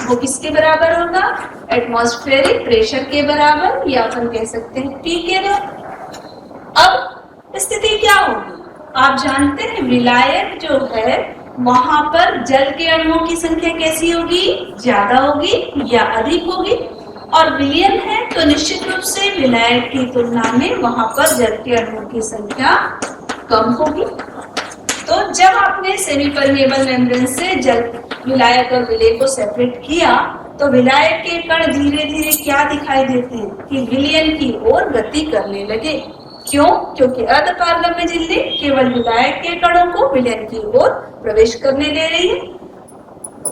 वो किसके बराबर होगा? एटमॉस्फेरिक प्रेशर के बराबर, या अपन कह सकते हैं P के बराबर। अब स्थिति क्या होगी? आप जानते हैं विलायक जो है वहां पर जल के अणुओं की संख्या कैसी होगी? ज्यादा होगी या अधिक होगी? और विलयन है तो निश्चित रूप से विलायक की तुलना में वहां पर जल के अणुओं की संख्या कम होगी। तो जब आपने सेमी परमेबल मेम्ब्रेन से जल विलायक और विलय को सेपरेट किया तो विलायक के कण धीरे धीरे क्या दिखाई देते हैं? कि विलयन की ओर गति करने लगे। क्यों? क्योंकि अर्धपारगम्य झिल्ली केवल विलायक के कणों को विलयन की ओर प्रवेश करने दे रही है।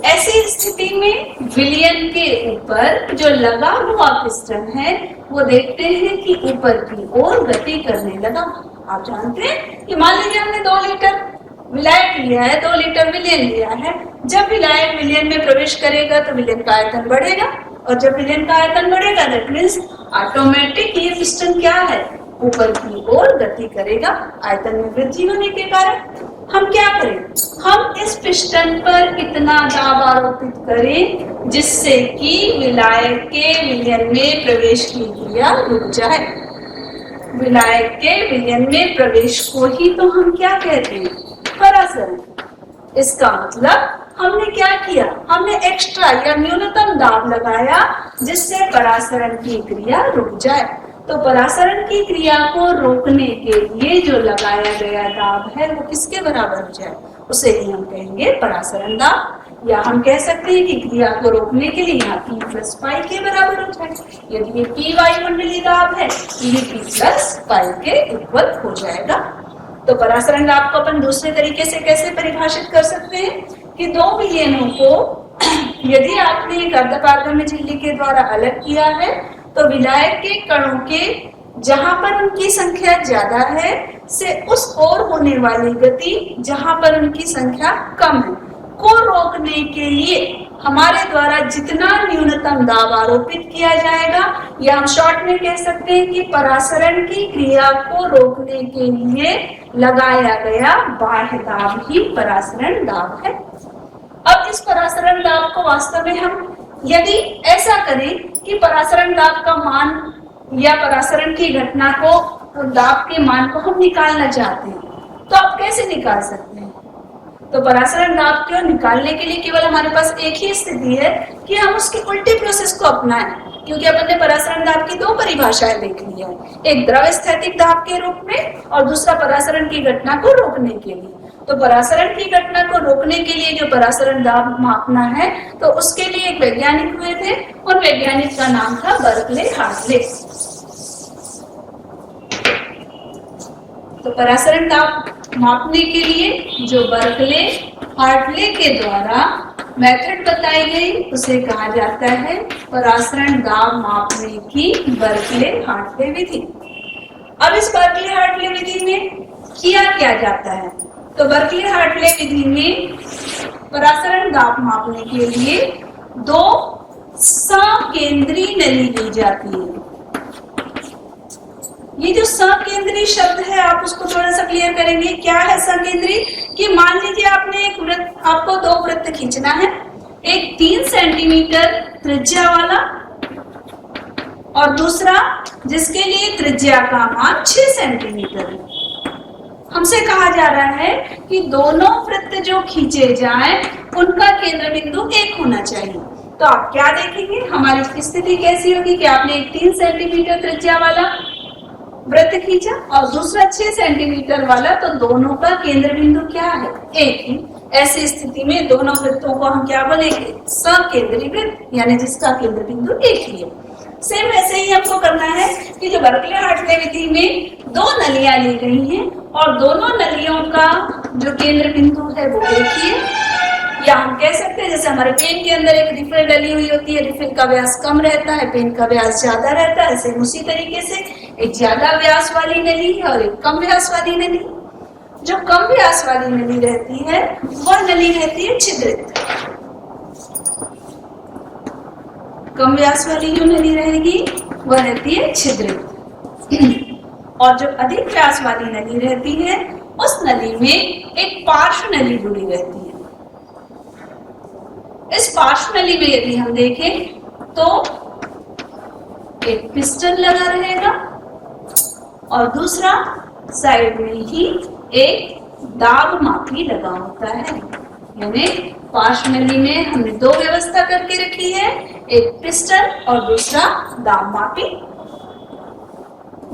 ऐसी स्थिति में विलयन के ऊपर जो लगा हुआ पिस्टन है वो देखते हैं कि ऊपर की ओर गति करने लगा। आप जानते हैं कि मान लीजिए हमने 2 लीटर विलायक लिया है, 2 लीटर विलयन लिया है। जब विलायक विलयन में प्रवेश करेगा तो विलयन का आयतन बढ़ेगा, और जब विलयन का आयतन बढ़ेगा दैट मींस ऑटोमेटिक ये पिस्टन क्या है? ऊपर की ओर गति करेगा आयतन में वृद्धि होने के कारण। हम क्या करें? हम इस पिस्टन पर इतना दाब आरोपित करें जिससे कि विलायक के विलयन में प्रवेश की क्रिया रुक जाए। विलायक के विलयन में प्रवेश को ही तो हम क्या कहते हैं? परासरण। इसका मतलब हमने क्या किया? हमने एक्स्ट्रा या न्यूनतम दाब लगाया जिससे परासरण की क्रिया रुक जाए। तो परासरण की क्रिया को रोकने के लिए जो लगाया गया दाब है वो किसके बराबर हो जाए? उसे ही हम कहेंगे परासरण दाब, या हम कह सकते हैं कि क्रिया को रोकने के लिए यहाँ P प्लस पाई के बराबर हो जाए। यदि ये P वायुमंडलीय दाब है तो ये P प्लस पाई के इक्वल हो जाएगा। तो परासरण दाब को अपन दूसरे तरीके से कैसे परिभाषित कर सकते हैं कि दो विलयनों को यदि आपने एक अर्धपारगम्य झिल्ली के द्वारा अलग किया है तो विलायक के कणों के जहां पर उनकी संख्या ज्यादा है से उस ओर होने वाली गति जहां पर उनकी संख्या कम है को रोकने के लिए हमारे द्वारा जितना न्यूनतम दाब आरोपित किया जाएगा, या हम शॉर्ट में कह सकते हैं कि परासरण की क्रिया को रोकने के लिए लगाया गया बाह्य दाब ही परासरण दाब है। अब इस परासरण दाब को वास्तव में हम यदि ऐसा करें कि परासरण दाब का मान या परासरण की घटना को दाब के मान को हम निकालना चाहते हैं तो आप कैसे निकाल सकते हैं? तो परासरण दाब को निकालने के लिए केवल हमारे पास एक ही स्थिति है कि हम उसकी उल्टी प्रोसेस को अपनाएं, क्योंकि अपन ने परासरण दाब की 2 परिभाषाएं देख ली है, एक द्रव स्थैतिक दाब के रूप में और दूसरा परासरण की घटना को रोकने के लिए। तो परासरण की घटना को रोकने के लिए जो परासरण दाब मापना है तो उसके लिए एक वैज्ञानिक हुए थे, उन वैज्ञानिक का नाम था बर्कले हार्टले। तो परासरण दाब मापने के लिए जो बर्कले हार्टले के द्वारा मेथड बताई गई उसे कहा जाता है परासरण दाब मापने की बर्कले हार्टले विधि। अब इस बर्कले हार्टले विधि में किया क्या जाता है? तो बर्कले हार्टले विधि में परासरण दाब मापने के लिए 2 सकेंद्री नली ली जाती है। ये जो सकेंद्री शब्द है आप उसको थोड़ा सा क्लियर करेंगे। क्या है सकेंद्री? कि मान लीजिए आपने एक वृत्त, आपको 2 वृत्त खींचना है, एक 3 सेंटीमीटर त्रिज्या वाला और दूसरा जिसके लिए त्रिज्या का मान 6 सेंटीमीटर है। हमसे कहा जा रहा है कि दोनों वृत्त जो खींचे जाएं उनका केंद्र बिंदु एक होना चाहिए। तो आप क्या देखेंगे? हमारी स्थिति कैसी होगी कि आपने एक 3 सेंटीमीटर त्रिज्या वाला वृत्त खींचा और दूसरा 6 सेंटीमीटर वाला, तो दोनों का केंद्र बिंदु क्या है? एक ही। ऐसी स्थिति में दोनों वृत्तों को हम क्या बोलेंगे? सकेंद्री वृत्त, यानी जिसका केंद्र बिंदु एक ही है। सेम वैसे ही हमको करना है कि जो बर्कले-हार्टले विधि में 2 नलियां ली गई हैं और दोनों नलियों का जो केंद्र बिंदु है वो एक ही है, या हम कह सकते हैं जैसे हमारे पेन के अंदर एक रिफिल डली हुई होती है, रिफिल का व्यास कम रहता है, पेन का व्यास ज्यादा रहता है, सेम उसी तरीके से एक ज्यादा व्यास वाली नली है और एक कम व्यास वाली नली। जो कम व्यास वाली नली रहती है वह नली रहती है छिद्रित। कम व्यास वाली जो नली रहेगी वह रहती है छिद्रित और जो अधिक व्यास वाली नली रहती है उस नली में एक पार्श्व नली जुड़ी रहती है। इस पार्श्व नली में यदि हम देखें तो एक पिस्टन लगा रहेगा और दूसरा साइड में ही एक दाब मापी लगा होता है। यानी पार्श्व नली में हमने 2 व्यवस्था करके रखी है, एक पिस्टन और दूसरा दाब मापी।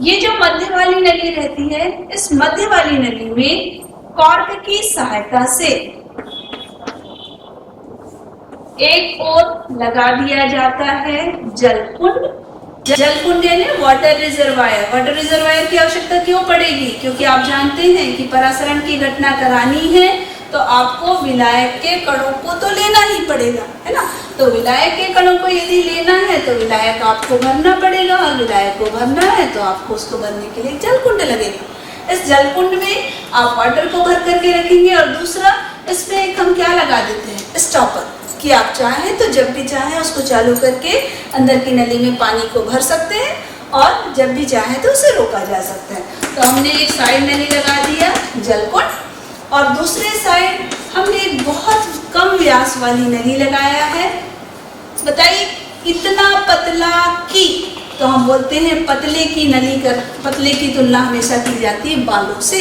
ये जो मध्य वाली नली रहती है, इस मध्य वाली नली में कॉर्क की सहायता से एक ओर लगा दिया जाता है जलकुंड। जलकुंड यानी वाटर रिजर्वायर। वाटर रिजर्वायर की आवश्यकता क्यों पड़ेगी? क्योंकि आप जानते हैं कि परासरण की घटना करानी है तो आपको विलायक के कणों को तो लेना ही पड़ेगा, है ना। तो विलायक के कणों को यदि लेना है तो विलायक आपको भरना पड़ेगा और विलायक को भरना है तो आपको उसको भरने के लिए जलकुंड लगेगा। इस जलकुंड में आप वाटर को भर करके रखेंगे और दूसरा इसमें एक हम क्या लगा देते हैं, स्टॉपर, कि आप चाहें तो जब भी चाहें उसको चालू करके अंदर की नली में पानी को भर सकते हैं और जब भी चाहें तो उसे रोका जा सकता है। तो हमने एक साइड नली लगा दिया जलकुंड और दूसरे साइड हमने एक बहुत कम व्यास वाली नली लगाया है। बताइए इतना पतला कि तो हम बोलते हैं पतले की नली कर, पतले की तुलना हमेशा की जाती है बालों से,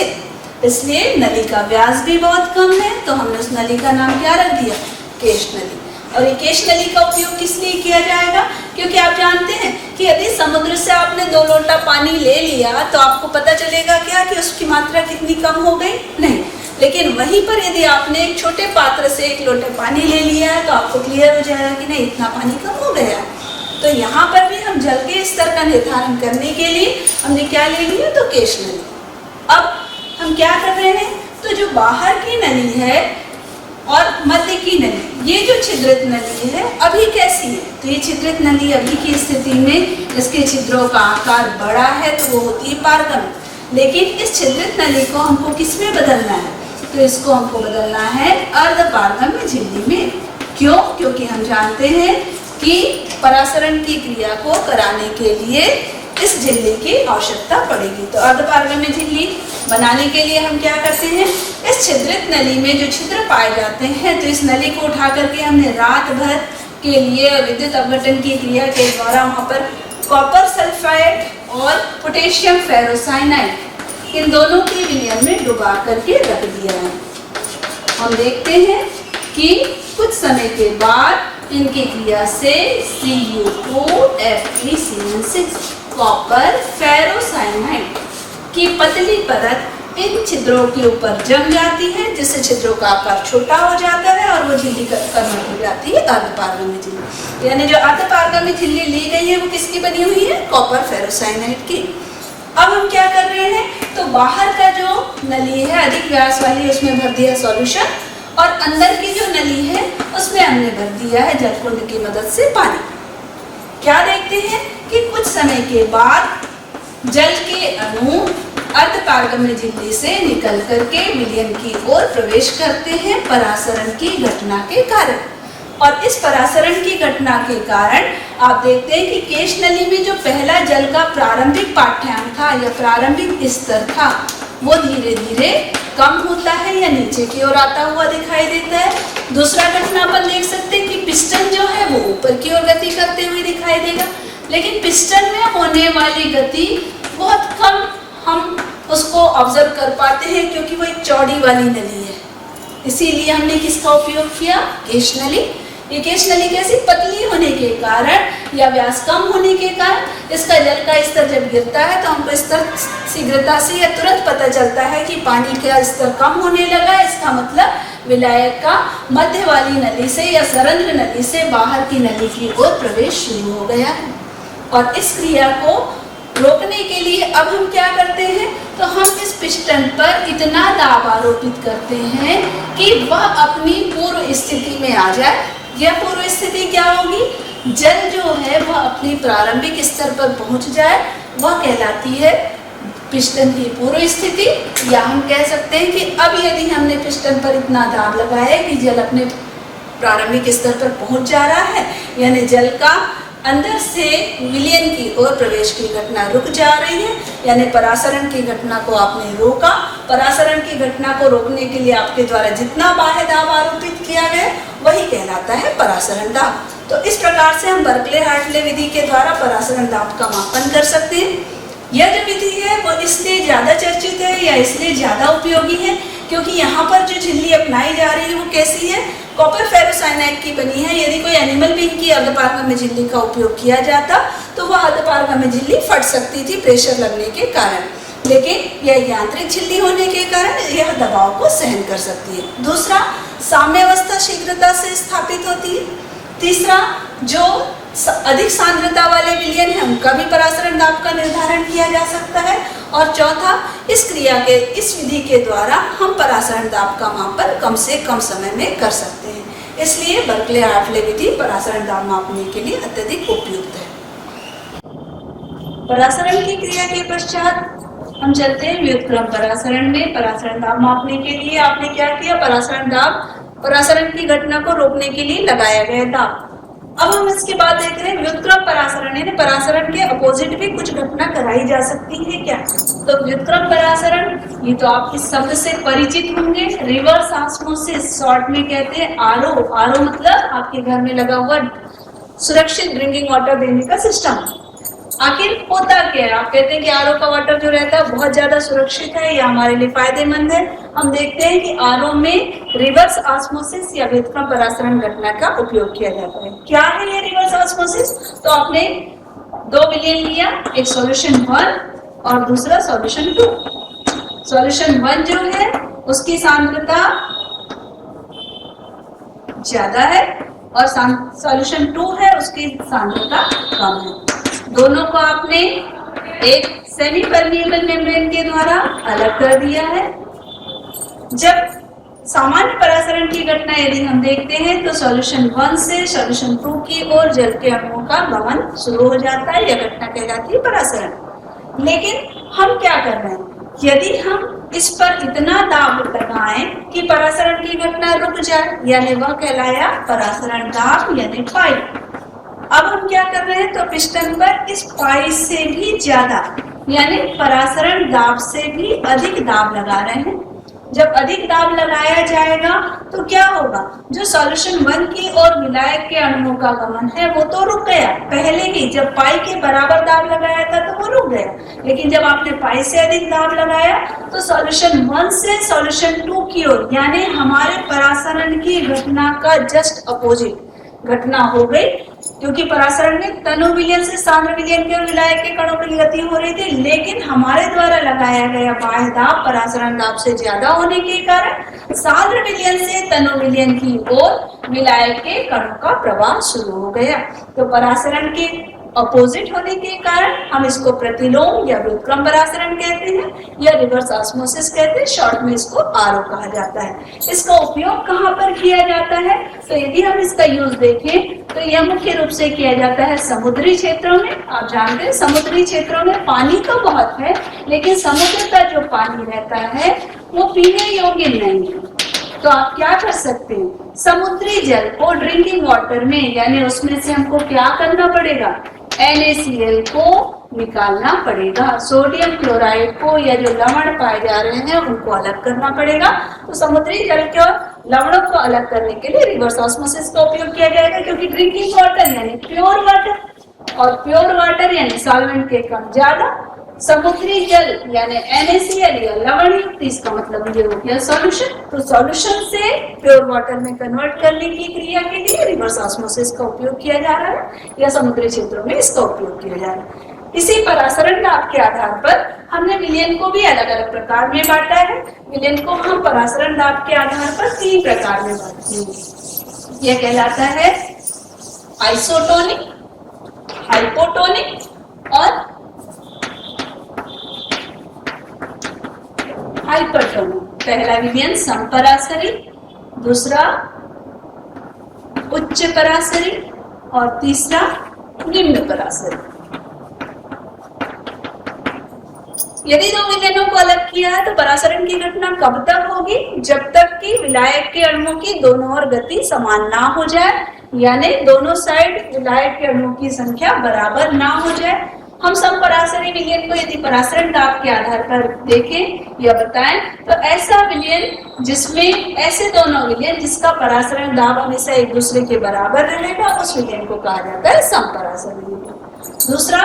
इसलिए नली का व्यास भी बहुत कम है। तो हमने उस नली का नाम क्या रख दिया, केश नली। और ये केश नली का उपयोग किस लिए किया जाएगा? क्योंकि आप जानते हैं कि यदि समुद्र से आपने 2 लोटा पानी ले लिया तो आपको पता चलेगा क्या कि उसकी मात्रा कितनी कम हो गई? नहीं। लेकिन वहीं पर यदि आपने एक छोटे पात्र से 1 लोटे पानी ले लिया है तो आपको क्लियर हो जाएगा कि नहीं, इतना पानी कम हो गया है। तो यहाँ पर भी हम जल के स्तर का निर्धारण करने के लिए हमने क्या ले लिया, तो केश नली। अब हम क्या कर रहे हैं, तो जो बाहर की नली है और मध्य की नली, ये जो छिद्रित नली है अभी कैसी है, तो ये छिद्रित नली अभी की स्थिति में इसके छिद्रों का आकार बड़ा है तो वो होती है पारगम्य। लेकिन इस छिद्रित नली को हमको किस में बदलना है, तो इसको हमको बदलना है अर्धपारगम्य झिल्ली में। क्यों? क्योंकि हम जानते हैं कि परासरण की क्रिया को कराने के लिए इस झिल्ली की आवश्यकता पड़ेगी। तो अर्धपारगम्य झिल्ली बनाने के लिए हम क्या करते हैं, इस छिद्रित नली में जो छिद्र पाए जाते हैं तो इस नली को उठा करके हमने रात भर के लिए विद्युत अपघटन की क्रिया के द्वारा वहाँ पर कॉपर सल्फाइड और पोटेशियम फेरोसाइनाइड इन दोनों की विलयन में डुबा करके रख दिया है। हम देखते हैं कि कुछ समय के बाद इनकी क्रिया से Cu2 Fe6 कॉपर फेरोसाइनाइड की पतली परत इन छिद्रों के ऊपर जम जाती है, जिससे छिद्रों का आकार छोटा हो जाता है और वो झिल्ली कन्वर्ट हो जाती है अर्धपारगम्य झिल्ली। यानी जो अर्धपारगम्य झिल्ली ली गई है वो किसकी बनी हुई है, कॉपर फेरोसाइनाइड की। अब हम क्या कर रहे हैं, तो बाहर का जो नली है अधिक व्यास वाली उसमें भर दिया सॉल्यूशन और अंदर की जो नली है उसमें हमने भर दिया है जलकुंड की मदद से पानी। क्या देखते हैं कि कुछ समय के बाद जल के अणु अर्धपारगम्य झिल्ली से निकल करके विलयन की ओर प्रवेश करते हैं परासरण की घटना के कारण। और इस परासरण की घटना के कारण आप देखते हैं कि केश नली में जो पहला जल का प्रारंभिक पाठ्यांक था या प्रारंभिक स्तर था वो धीरे धीरे कम होता है या नीचे की ओर आता हुआ दिखाई देता है। दूसरा घटना अपन देख सकते हैं कि पिस्टन जो है वो ऊपर की ओर गति करते हुए दिखाई देगा, लेकिन पिस्टन में होने वाली गति बहुत कम हम उसको ऑब्जर्व कर पाते हैं क्योंकि वो एक चौड़ी वाली नली है। इसीलिए हमने किसका उपयोग किया, केश नली। ये केश नली कैसी, पतली होने के कारण या व्यास कम होने के कारण इसका जल का स्तर जब गिरता है तो हमको स्तर शीघ्रता से या तुरंत पता चलता है कि पानी का स्तर कम होने लगा। इसका मतलब विलायक का मध्य वाली नली से या सरंध्र नली से बाहर की नली की ओर प्रवेश शुरू हो गया है। और इस क्रिया को रोकने के लिए अब हम क्या करते हैं, तो हम इस पिस्टन पर इतना दाब आरोपित करते हैं कि वह अपनी पूर्व स्थिति में आ जाए। यह पूर्व स्थिति क्या होगी, जल जो है वह अपनी प्रारंभिक स्तर पर पहुंच जाए, वह कहलाती है पिस्टन की पूर्व स्थिति। या हम कह सकते हैं कि अब यदि हमने पिस्टन पर इतना दाब लगाया कि जल अपने प्रारंभिक स्तर पर पहुंच जा रहा है, यानी जल का अंदर से विलयन की ओर प्रवेश की घटना रुक जा रही है, यानी परासरण की घटना को आपने रोका। परासरण की घटना को रोकने के लिए आपके द्वारा जितना बाह्य दाब आरोपित किया गया वही कहलाता है परासरण दाब। तो इस प्रकार से हम बर्कले-हार्टले विधि के द्वारा परासरण दाब का मापन कर सकते हैं। यह जो विधि है वो इसलिए ज्यादा चर्चित है या इसलिए ज्यादा उपयोगी है क्योंकि यहाँ पर जो झिल्ली अपनाई जा रही है वो कैसी है, कॉपर फेरोसाइनाइड की बनी है। यदि कोई एनिमल बीन की अर्धपारगम्य झिल्ली का उपयोग किया जाता तो वह अर्धपारगम्य झिल्ली फट सकती थी प्रेशर लगने के कारण, लेकिन यह यांत्रिक झिल्ली होने के कारण यह दबाव को सहन कर सकती है। दूसरा, साम्यावस्था शीघ्रता से स्थापित होती है। तीसरा, जो अधिक सांद्रता वाले विलयन है उनका भी परासरण दाब का निर्धारण किया जा सकता है। और चौथा, इस क्रिया के इस विधि के द्वारा हम परासरण दाब का मापन कम से कम समय में कर सकते हैं। इसलिए बर्कले-हार्टले विधि परासरण दाब मापने के लिए अत्यधिक उपयुक्त है। परासरण की क्रिया के पश्चात हम चलते हैं व्युत्क्रम परासरण में। परासरण दाब मापने के लिए आपने क्या किया, परासरण दाब परासरण की घटना को रोकने के लिए लगाया गया दाब। अब हम इसके बाद देख रहे हैं व्युत्क्रम परासरण, यानी परासरण के अपोजिट भी कुछ घटना कराई जा सकती है क्या। तो व्युत्क्रम परासरण, ये तो आप इस शब्द से परिचित होंगे, रिवर्स ऑस्मोसिस शॉर्ट में कहते हैं आरओ। आरओ मतलब आपके घर में लगा हुआ सुरक्षित ड्रिंकिंग वाटर देने का सिस्टम। आखिर होता क्या है, आप कहते हैं कि आरओ का वाटर जो रहता है बहुत ज्यादा सुरक्षित है या हमारे लिए फायदेमंद है। हम देखते हैं कि आरओ में रिवर्स ऑस्मोसिस या व्युत्क्रम परासरण घटना का उपयोग किया जाता है। क्या है ये रिवर्स ऑस्मोसिस, तो आपने दो विलयन लिया, एक सॉल्यूशन 1 और दूसरा सॉल्यूशन 2। सॉल्यूशन 1 जो है उसकी सांद्रता ज्यादा है और सॉल्यूशन 2 है उसकी सांद्रता कम है। दोनों को आपने एक सेमी परमिएबल मेम्ब्रेन के द्वारा अलग कर दिया है। जब सामान्य परासरण की घटना यदि हम देखते हैं तो सॉल्यूशन 1 से सॉल्यूशन 2 की ओर जल के अणुओं का गमन शुरू हो जाता है, यह घटना कहलाती है परासरण। लेकिन हम क्या कर रहे हैं, यदि हम इस पर इतना दाब लगाएं कि परासरण की घटना रुक जाए, यानी वह कहलाया परासरण दाब यानी पाई। अब हम क्या कर रहे हैं, तो पिस्टन पर इस पाई से भी ज्यादा यानी परासरण दाब से भी अधिक दाब लगा रहे हैं। जब अधिक दाब लगाया जाएगा तो क्या होगा, जो सॉल्यूशन 1 की ओर विलायक के अणुओं का गमन है वो तो रुक गया। पहले ही जब पाई के बराबर दाब लगाया था तो वो रुक गया, लेकिन जब आपने पाई से अधिक दाब लगाया तो सॉल्यूशन 1 से सॉल्यूशन 2 की ओर यानी हमारे परासरण की घटना का जस्ट अपोजिट घटना हो गई, क्योंकि परासरण में तनु विलयन से सांद्र विलयन के विलायक के कणों की गति हो रही थी, लेकिन हमारे द्वारा लगाया गया बाह्य दाब परासरण दाब से ज्यादा होने के कारण सांद्र विलयन से तनु विलयन की ओर विलायक के कणों का प्रवाह शुरू हो गया। तो परासरण के अपोजिट होने के कारण हम इसको प्रतिलोम या व्युत्क्रम परासरण कहते हैं या रिवर्स ऑस्मोसिस कहते हैं, शॉर्ट में इसको आरओ कहा जाता है। इसका उपयोग कहाँ पर किया जाता है, तो यदि हम इसका यूज देखें तो यह मुख्य रूप से किया जाता है समुद्री क्षेत्रों में। आप जानते हैं समुद्री क्षेत्रों में पानी तो बहुत है, लेकिन समुद्र का जो पानी रहता है वो पीने योग्य नहीं है। तो आप क्या कर सकते हैं, समुद्री जल को ड्रिंकिंग वाटर में यानी उसमें से हमको क्या करना पड़ेगा, NaCl को निकालना पड़ेगा। सोडियम क्लोराइड को या जो लवण पाए जा रहे हैं उनको अलग करना पड़ेगा। तो समुद्री जल के लवणों को अलग करने के लिए रिवर्स ऑस्मोसिस का उपयोग किया जाएगा, क्योंकि ड्रिंकिंग वाटर यानी प्योर वाटर और प्योर वाटर यानी सॉल्वेंट के कम ज्यादा, समुद्री जल यानी NaCl या लवण युक्त, इसका मतलब ये हो गया सॉल्यूशन। तो सॉल्यूशन से प्योर वाटर में कन्वर्ट करने की क्रिया के लिए रिवर्स ऑस्मोसिस का उपयोग किया जा रहा है या समुद्री क्षेत्रों में इसका उपयोग किया जा रहा है। इसी परासरण दाब के आधार पर हमने विलयन को भी अलग अलग प्रकार में बांटा है। विलयन को हम परासरण दाब के आधार पर 3 प्रकार में बांटते हैं। यह कहलाता है आइसोटोनिक, हाइपोटोनिक और हाइपरटोनिक। पहला विलयन समपराशरी, दूसरा उच्च पराशरी और तीसरा निम्न पराशरी। यदि दो विलयनों को अलग किया है तो परासरण की घटना कब तक होगी? जब तक कि विलायक के अणुओं की दोनों ओर गति समान ना हो जाए, यानी दोनों साइड विलायक के अणुओं की संख्या बराबर ना हो जाए। हम समपराशरी विलयन को यदि परासरण दाब के आधार पर देखें या बताएं तो ऐसा विलयन जिसमें ऐसे दोनों विलयन जिसका परासरण दाब हमेशा एक दूसरे के बराबर रहेगा, उस विलयन को कहा जाता है समपराशरी विलयन। दूसरा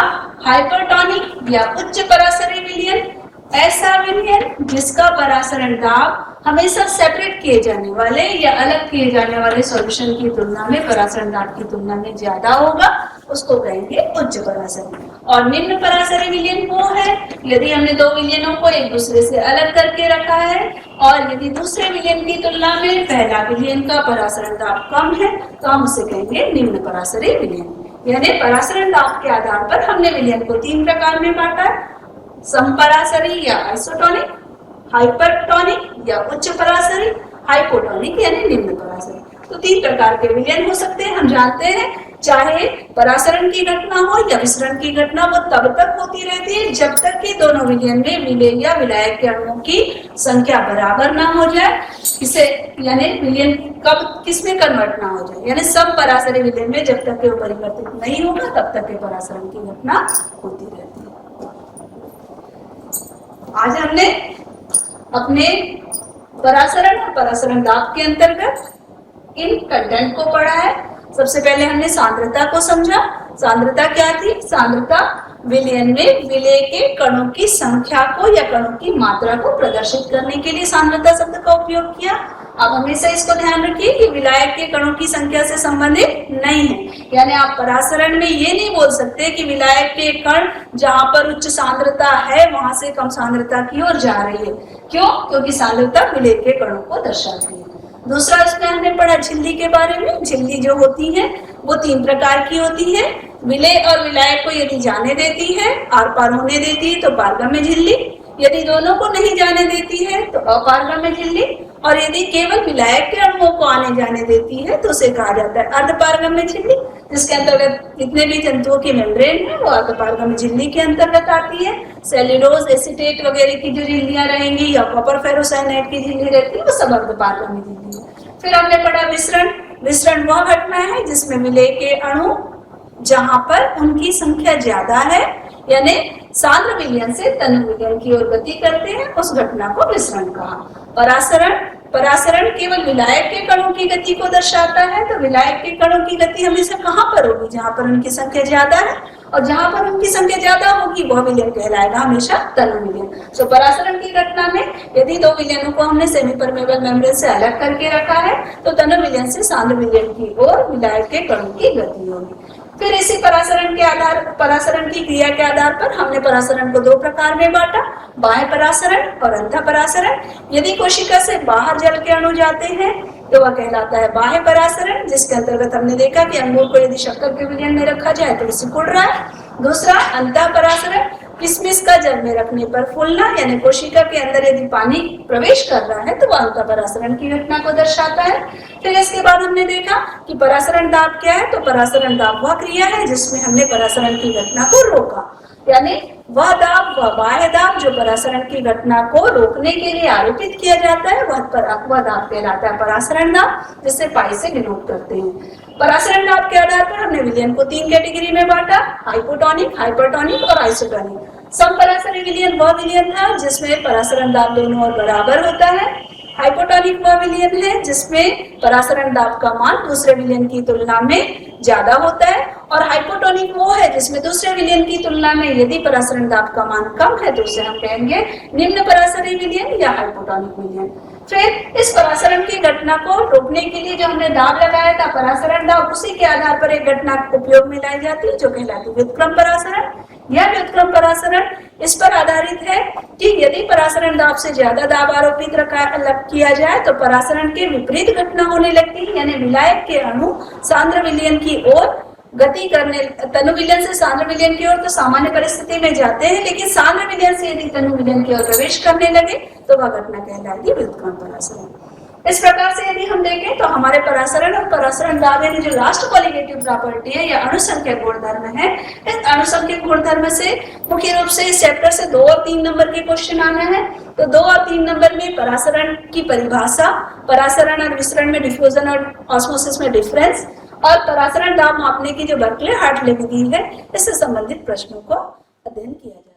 हाइपरटोनिक या उच्च पराशरी विलयन, ऐसा विलयन जिसका परासरण दाब हमेशा सेपरेट किए जाने वाले या अलग किए जाने वाले सॉल्यूशन की तुलना में परासरण दाब की तुलना में ज्यादा होगा, उसको कहेंगे उच्च पराशरी। और निम्न पराशरी विलयन वो है यदि हमने दो विलयनों को एक दूसरे से अलग करके रखा है और यदि दूसरे विलयन की तुलना में पहला विलयन का परासरण दाब कम है तो हम उसे कहेंगे निम्न पराशरी विलयन। यानी परासरण दाब के आधार पर हमने विलयन को तीन प्रकार में बांटा है, समपराशरी या आइसोटोनिक, हाइपरटोनिक या उच्च पराशरी, हाइपोटोनिक यानी निम्न पराशरी। तो तीन प्रकार के विलयन हो सकते हैं। हम जानते हैं चाहे परासरण की घटना हो या विसरण की घटना, वो तब तक होती रहती है जब तक कि दोनों विलयन में विलेय या विलायक के अणुओं की संख्या बराबर ना हो जाए। इसे यानी विलयन कब किसमें कन्वर्ट ना हो जाए, यानी सब पराशरी विलयन में जब तक वो परिवर्तित नहीं होगा तब तक के परासरण की घटना होती रहती है। आज हमने अपने परासरण और परासरण दाब के अंतर्गत इन कंटेंट को पढ़ा है। सबसे पहले हमने सांद्रता को समझा। सांद्रता क्या थी? सांद्रता विलयन में विलेय के कणों की संख्या को या कणों की मात्रा को प्रदर्शित करने के लिए सांद्रता शब्द का उपयोग किया। अब हमेशा इसको ध्यान रखिए कि विलायक के कणों की संख्या से संबंधित नहीं है, यानी आप परासरण में ये नहीं बोल सकते कि विलायक के कण जहां पर उच्च सांद्रता है वहां से कम सांद्रता की ओर जा रही है। क्यों? क्योंकि सांद्रता विलेय के कणों को दर्शाती है। दूसरा इसमें हमने पढ़ा झिल्ली के बारे में। झिल्ली जो होती है वो तीन प्रकार की होती है। विलेय और विलायक को यदि जाने देती है, आर पार होने देती है तो पारगम्य झिल्ली, यदि दोनों को नहीं जाने देती है तो अपारगम्य झिल्ली, और यदि केवल विलायक के अणुओं को आने जाने देती है तो उसे कहा जाता है अर्धपारगम्य झिल्ली, जिसके अंतर्गत जितने भी जंतुओं की मेम्ब्रेन है वो अर्धपारगम्य झिल्ली के अंतर्गत आती है। सेल्यूलोज एसीटेट वगैरह की जो झिल्लियां रहेंगी या कॉपर फेरोसाइनाइड की झिल्ली रहती है वो सब अर्धपारगम्य झिल्ली है। फिर हमने पढ़ा विसरण। विसरण वह घटना है जिसमें विलेय के अणु जहां पर उनकी संख्या ज्यादा है, यानी सांद्र विलयन से तनु विलयन की ओर गति करते हैं, उस घटना को विसरण कहा। परासरण, परासरण केवल विलायक के कणों की गति को दर्शाता है। तो विलायक के कणों की गति हमेशा कहां पर होगी? जहां पर उनकी संख्या ज्यादा है, और जहां पर उनकी संख्या ज्यादा होगी वह विलयन कहलाएगा हमेशा तनु विलयन। तो परासरण की घटना में यदि दो विलयनों को हमने सेमी परमेबल मेम्ब्रेन से अलग करके रखा है तो तनु विलयन से सांद्र विलयन की ओर विलायक के कणों की गति होगी। फिर इसी परासरण के आधार, परासरण की क्रिया के आधार पर हमने परासरण को दो प्रकार में बांटा, बाह्य परासरण और अंतः परासरण। यदि कोशिका से बाहर जल के अणु जाते हैं तो वह कहलाता है बाह्य परासरण, जिसके अंतर्गत हमने देखा कि अंगूर को यदि शक्कर के विलयन में रखा जाए तो सिकुड़ रहा है। दूसरा अंतः परासरण, किशमिश का जल में रखने पर फूलना, यानी कोशिका के अंदर यदि पानी प्रवेश कर रहा है तो वह अंतः परासरण की घटना को दर्शाता है। फिर इसके बाद हमने देखा कि परासरण दाब क्या है। तो परासरण दाब वह क्रिया है जिसमें हमने परासरण की घटना को रोका, यानी वह दाब, वह बाह्य दाब जो परासरण की घटना को रोकने के लिए आरोपित किया जाता है वह दाब कहलाता है परासरण दाब, जिसे पाई से डिनोट करते हैं। परासरण दाब के आधार पर हमने विलयन को तीन कैटेगरी में बांटा, हाइपोटोनिक, हाइपरटोनिक और आइसोटोनिक। समपरासरी विलयन वह विलयन था जिसमें परासरण दाब दोनों ओर बराबर होता है। हाइपोटोनिक वह विलयन है जिसमें परासरण दाब का मान दूसरे विलयन की तुलना में ज्यादा होता है, और हाइपोटोनिक वो है जिसमें दूसरे विलयन की तुलना में यदि परासरण दाब का मान कम है तो उसे हम कहेंगे निम्न परासरी विलयन या हाइपोटोनिक विलयन। फिर इस परासरण की घटना को रोकने के लिए जो हमने दाब लगाया था परासरण दाब, उसी के आधार पर एक घटना उपयोग में लाई जाती है जो कहलाती है व्युत्क्रम परासरण। यह व्युत्क्रम परासरण इस पर आधारित है कि यदि परासरण दाब से ज्यादा दाब आरोपित किया जाए तो परासरण के विपरीत घटना होने लगती है, यानी विलायक के अणु सांद्र विलयन की ओर गति करने, तनु विलयन से सांद्र विलयन की ओर तो सामान्य परिस्थिति में जाते हैं, लेकिन सांद्र विलयन से यदि तनु विलयन की ओर प्रवेश करने लगे तो वह घटना कहलाएगी व्युत्क्रम परासरण। इस प्रकार से यदि हम देखें तो हमारे परासरण और परासरण दाब यानी जो लास्ट कॉलिगेटिव प्रॉपर्टी है या अणुसंख्यक गुणधर्म है, इस अणुसंख्यक गुणधर्म से मुख्य रूप से इस चैप्टर से 2 और 3 नंबर के क्वेश्चन आना है। तो 2 और 3 नंबर में परासरण की परिभाषा, परासरण और विसरण में डिफ्यूजन और ऑस्मोसिस में डिफरेंस, और परासरण दाब मापने की जो बर्कले हार्टले विधि है, इससे संबंधित प्रश्नों को अध्ययन किया जाए।